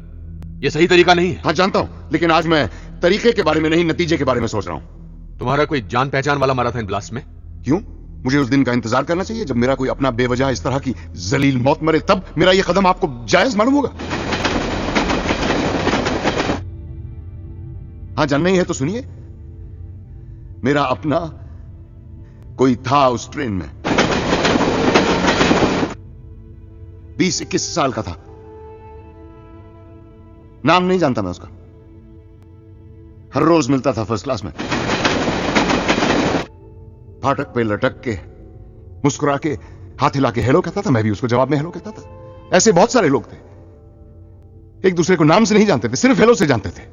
ये सही तरीका नहीं है। हाँ जानता हूं, लेकिन आज मैं तरीके के बारे में नहीं, नतीजे के बारे में सोच रहा हूं। तुम्हारा कोई जान पहचान वाला मारा था इन ब्लास्ट में? क्यों? मुझे उस दिन का इंतजार करना चाहिए जब मेरा कोई अपना बेवजह इस तरह की जलील मौत मरे, तब मेरा यह कदम आपको जायज मालूम होगा। हाँ, जानना ही है तो सुनिए। मेरा अपना कोई था उस ट्रेन में, 20-21 साल का था। नाम नहीं जानता मैं उसका, हर रोज मिलता था फर्स्ट क्लास में, फाटक पे लटक के मुस्कुरा के हाथ हिला के हेलो कहता था, मैं भी उसको जवाब में हेलो कहता था। ऐसे बहुत सारे लोग थे, एक दूसरे को नाम से नहीं जानते थे, सिर्फ हेलो से जानते थे।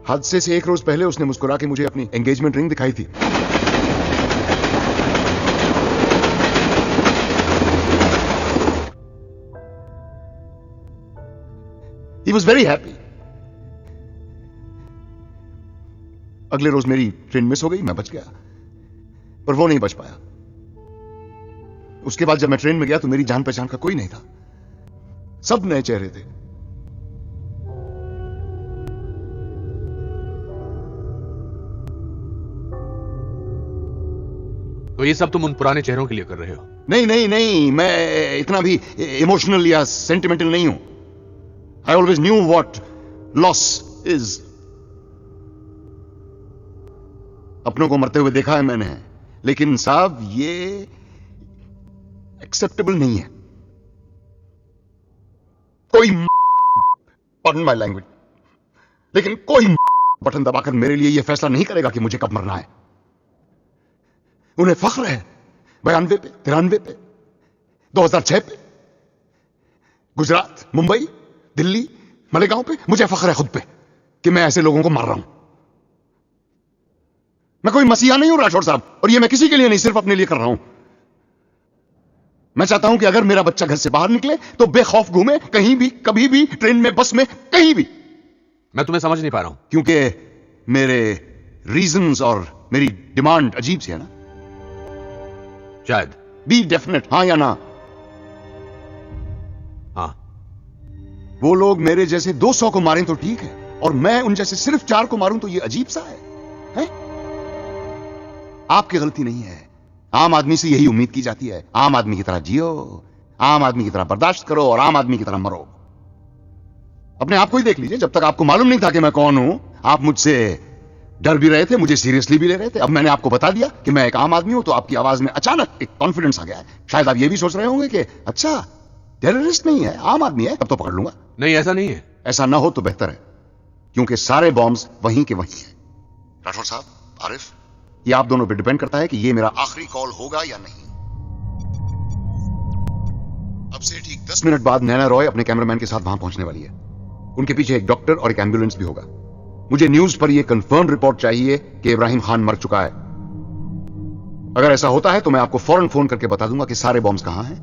हादसे से एक रोज पहले उसने मुस्कुरा के मुझे अपनी एंगेजमेंट रिंग दिखाई थी। He was very happy. अगले रोज मेरी ट्रेन मिस हो गई, मैं बच गया, पर वो नहीं बच पाया। उसके बाद जब मैं ट्रेन में गया तो मेरी जान पहचान का कोई नहीं था, सब नए चेहरे थे। तो ये सब तुम उन पुराने चेहरों के लिए कर रहे हो? नहीं नहीं नहीं, मैं इतना भी इमोशनल या सेंटिमेंटल नहीं हूं। I always knew what loss is. अपनों को मरते हुए देखा है मैंने, लेकिन साहब ये एक्सेप्टेबल नहीं है। कोई pardon my language, लेकिन कोई बटन दबाकर मेरे लिए यह फैसला नहीं करेगा कि मुझे कब मरना है। उन्हें फख्र है 92 पे, 93 पे, 2006 पे, गुजरात, मुंबई, दिल्ली, मलेगांव पे, मुझे फख्र है खुद पे कि मैं ऐसे लोगों को मार रहा हूं। मैं कोई मसीहा नहीं हूं राठौर साहब, और ये मैं किसी के लिए नहीं, सिर्फ अपने लिए कर रहा हूं। मैं चाहता हूं कि अगर मेरा बच्चा घर से बाहर निकले तो बेखौफ घूमे, कहीं भी, कभी भी, ट्रेन में, बस में, कहीं भी। मैं तुम्हें समझ नहीं पा रहा हूं। क्योंकि मेरे रीजंस और मेरी डिमांड अजीब सी है ना। शायद। बी डेफिनेट, हाँ या ना? हाँ। वो लोग मेरे जैसे 200 को मारें तो ठीक है, और मैं उन जैसे सिर्फ 4 को मारूं तो ये अजीब सा है? आपकी गलती नहीं है। आम आदमी से यही उम्मीद की जाती है, आम आदमी की तरह जियो, आम आदमी की तरह बर्दाश्त करो और आम आदमी की तरह मरो। अपने आप को ही देख लीजिए, जब तक आपको मालूम नहीं था कि मैं कौन हूं, आप मुझसे डर भी रहे थे, मुझे सीरियसली भी ले रहे थे। अब मैंने आपको बता दिया कि मैं एक आम आदमी हूं तो आपकी आवाज में अचानक एक कॉन्फिडेंस आ गया है। शायद आप ये भी सोच रहे होंगे कि अच्छा टेररिस्ट नहीं है, आम आदमी है, तब तो पकड़ लूंगा। नहीं, ऐसा नहीं है। ऐसा ना हो तो बेहतर है, क्योंकि सारे बॉम्ब्स वहीं के वहीं हैं। राठौर साहब, आरिफ, ये आप दोनों पे डिपेंड करता है कि ये मेरा आखिरी कॉल होगा या नहीं। अब से ठीक 10 मिनट बाद नैना रॉय अपने कैमरामैन के साथ वहां पहुंचने वाली है। उनके पीछे एक डॉक्टर और एक एम्बुलेंस भी होगा। मुझे न्यूज पर यह कंफर्म रिपोर्ट चाहिए कि इब्राहिम खान मर चुका है। अगर ऐसा होता है तो मैं आपको फौरन फोन करके बता दूंगा कि सारे बॉम्ब्स कहां हैं,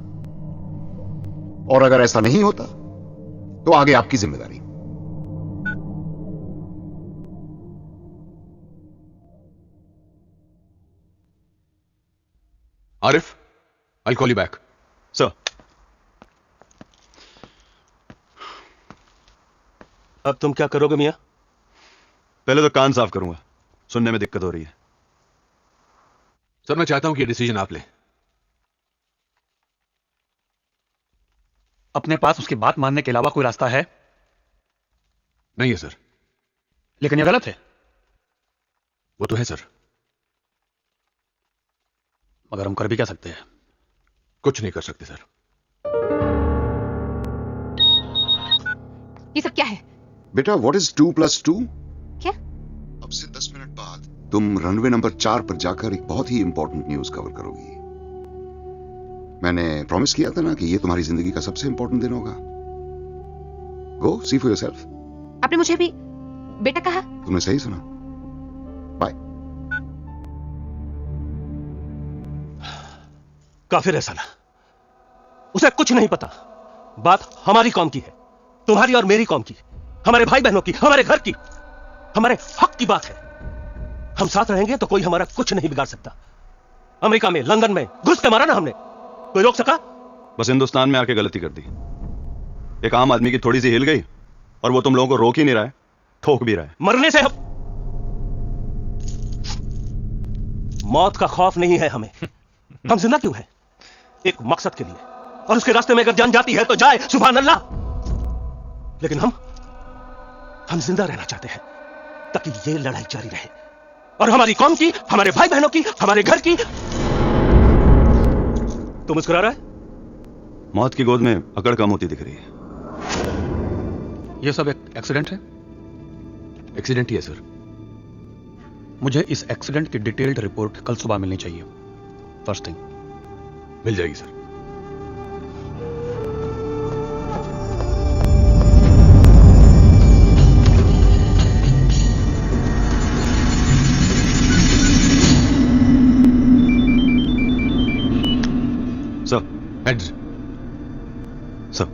और अगर ऐसा नहीं होता तो आगे आपकी जिम्मेदारी। Arif, I'll call you back. Sir. अब तुम क्या करोगे मियां? पहले तो कान साफ करूंगा, सुनने में दिक्कत हो रही है। सर, मैं चाहता हूं कि डिसीजन आप लें। अपने पास उसकी बात मानने के अलावा कोई रास्ता है? नहीं है सर। लेकिन यह गलत है। वो तो है सर। मगर हम कर भी क्या सकते हैं? कुछ नहीं कर सकते सर। ये सब क्या है? बेटा, व्हाट इज 2 + 2? क्या? अब से 10 मिनट बाद तुम रनवे नंबर 4 पर जाकर एक बहुत ही इंपॉर्टेंट न्यूज कवर करोगी। मैंने प्रॉमिस किया था ना कि ये तुम्हारी जिंदगी का सबसे इंपॉर्टेंट दिन होगा। गो सी फॉर योरसेल्फ। आपने मुझे भी बेटा कहा? तुमने सही सुना। बाय। काफिर है साला, उसे कुछ नहीं पता। बात हमारी कौम की है, तुम्हारी और मेरी कौम की, हमारे भाई बहनों की, हमारे घर की, हमारे हक की बात है। हम साथ रहेंगे तो कोई हमारा कुछ नहीं बिगाड़ सकता। अमेरिका में, लंदन में घुस के मारा ना हमने, कोई रोक सका? बस हिंदुस्तान में आके गलती कर दी। एक आम आदमी की थोड़ी सी हिल गई और वो तुम लोगों को रोक ही नहीं रहा है, ठोक भी रहा है। मरने से मौत का खौफ नहीं है हमें। हम जिंदा क्यों हैं? एक मकसद के लिए, और उसके रास्ते में अगर जान जाती है तो जाए, सुभान अल्लाह। लेकिन हम जिंदा रहना चाहते हैं ताकि ये लड़ाई जारी रहे, और हमारी कौम की, हमारे भाई बहनों की, हमारे घर की। तू मुस्कुरा रहा है? मौत की गोद में अकड़ कम होती दिख रही है। ये सब एक एक्सीडेंट है? एक्सीडेंट ही है सर। मुझे इस एक्सीडेंट की डिटेल्ड रिपोर्ट कल सुबह मिलनी चाहिए, फर्स्ट थिंग। मिल जाएगी सर। Sir, heads. सर,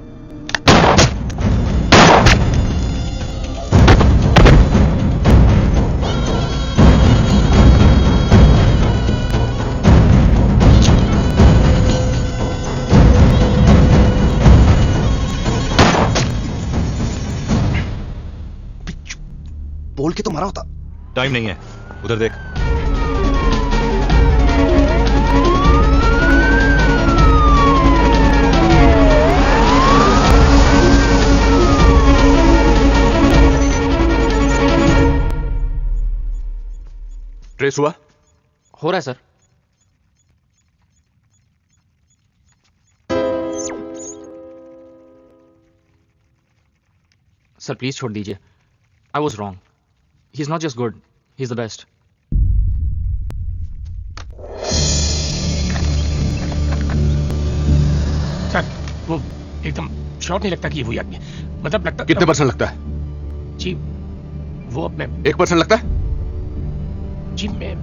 बोल के तो मारा होता। टाइम नहीं है, उधर देख। ट्रेस हुआ? हो रहा है सर। सर प्लीज छोड़ दीजिए। I was wrong. He's not just good, he's the best. Sir, वो एकदम शॉर्ट नहीं लगता कि ये वही आदमी है। मतलब लगता। कितने परसेंट लगता है? जी, वो अपने 1% लगता है? जी, मैं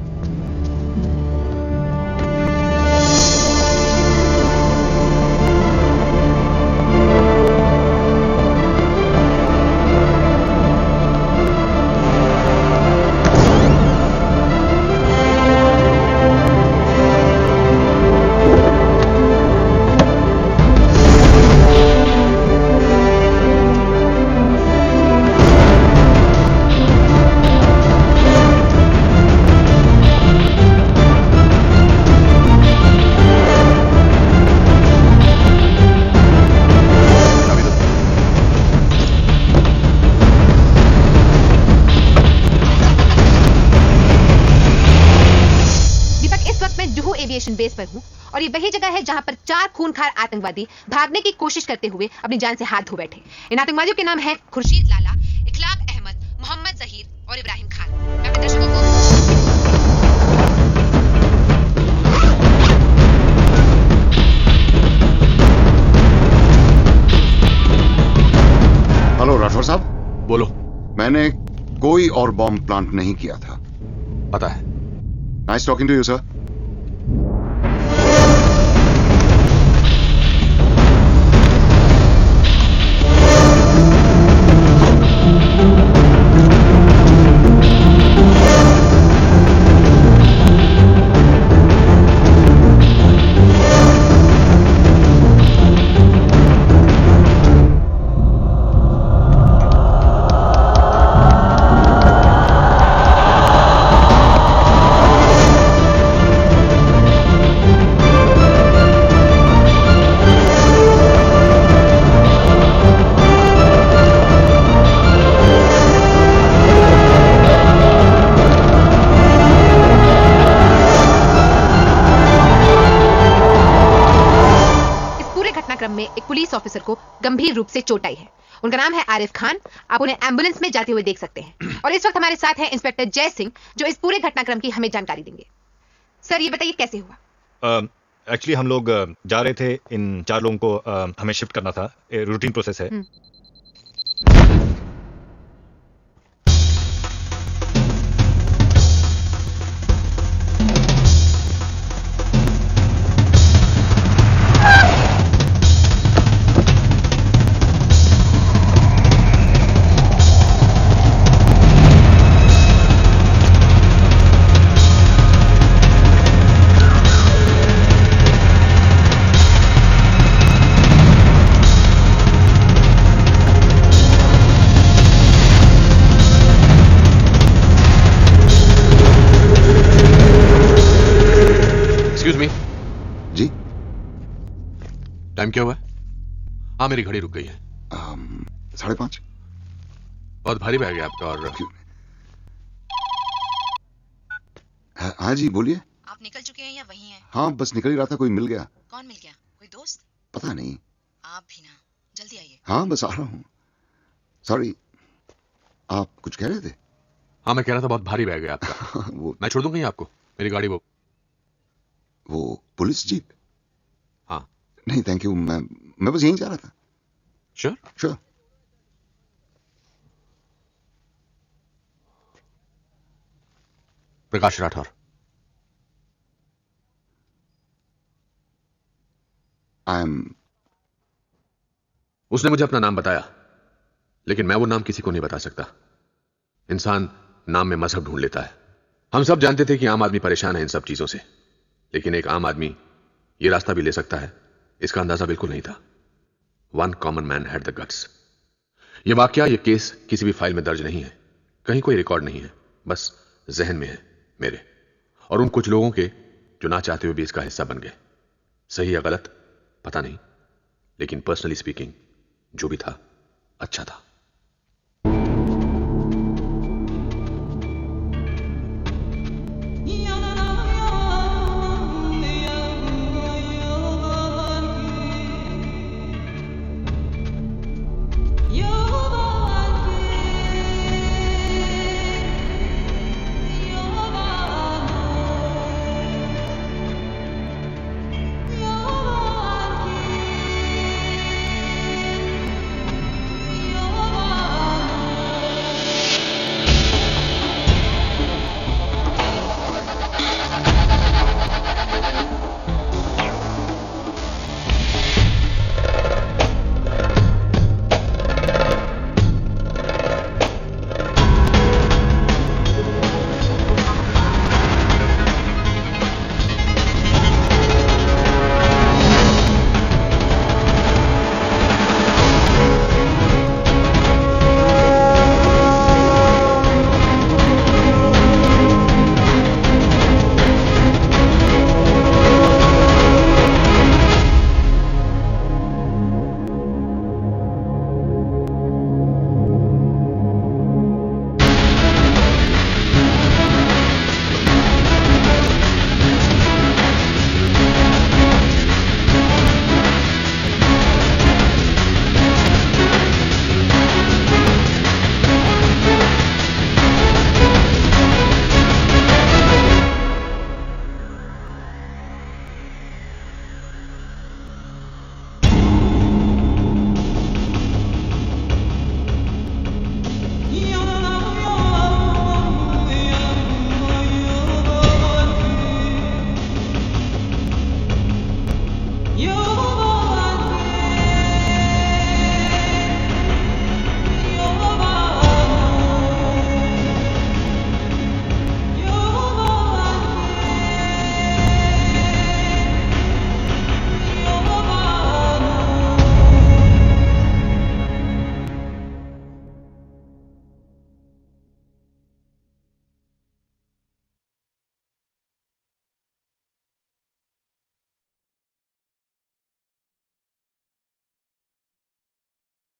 एविएशन बेस पर हूं और ये वही जगह है जहां पर 4 खूनखार आतंकवादी भागने की कोशिश करते हुए अपनी जान से हाथ धो बैठे। इन आतंकवादियों के नाम है खुर्शीद लाला, इखलाक अहमद, मोहम्मद जहीर और इब्राहिम खान। मैं अपने दर्शकों को हेलो राठौर साहब। बोलो। मैंने कोई और बॉम्ब प्लांट नहीं किया था। पता है। Nice talking to you sir. में एक पुलिस ऑफिसर को गंभीर रूप से चोट आई है उनका नाम है आरिफ खान। आप उन्हें एम्बुलेंस में जाते हुए देख सकते हैं। और इस वक्त हमारे साथ है इंस्पेक्टर जय सिंह, जो इस पूरे घटनाक्रम की हमें जानकारी देंगे। सर, ये बताइए कैसे हुआ? एक्चुअली हम लोग जा रहे थे, इन 4 लोगों को हमें शिफ्ट करना था, रूटीन प्रोसेस है। टाइम क्या हुआ है? हाँ, मेरी घड़ी रुक गई है। 5:30। बहुत भारी बैग है आपका। और हाँ जी, बोलिए। आप निकल चुके हैं या वहीं हैं? हाँ, बस निकल ही रहा था, कोई मिल गया। कौन मिल गया? कोई दोस्त? पता नहीं। आप भी ना, जल्दी आइए। हाँ, बस आ रहा हूँ। सॉरी, आप कुछ कह रहे थे? हाँ, मैं कह रहा था बहुत भारी बैग है आपका। वो मैं छोड़ दूं कहीं आपको? मेरी गाड़ी वो पुलिस जीप? हाँ। नहीं थैंक यू, मैं बस यहीं जा रहा था। श्योर? श्योर। प्रकाश राठौर। उसने मुझे अपना नाम बताया, लेकिन मैं वो नाम किसी को नहीं बता सकता। इंसान नाम में मजहब ढूंढ लेता है। हम सब जानते थे कि आम आदमी परेशान है इन सब चीजों से, लेकिन एक आम आदमी ये रास्ता भी ले सकता है, इसका अंदाजा बिल्कुल नहीं था। One common man had the guts. ये वाकया, ये केस किसी भी फाइल में दर्ज नहीं है, कहीं कोई रिकॉर्ड नहीं है, बस जहन में है मेरे और उन कुछ लोगों के जो ना चाहते हुए भी इसका हिस्सा बन गए। सही या गलत पता नहीं, लेकिन पर्सनली स्पीकिंग जो भी था अच्छा था।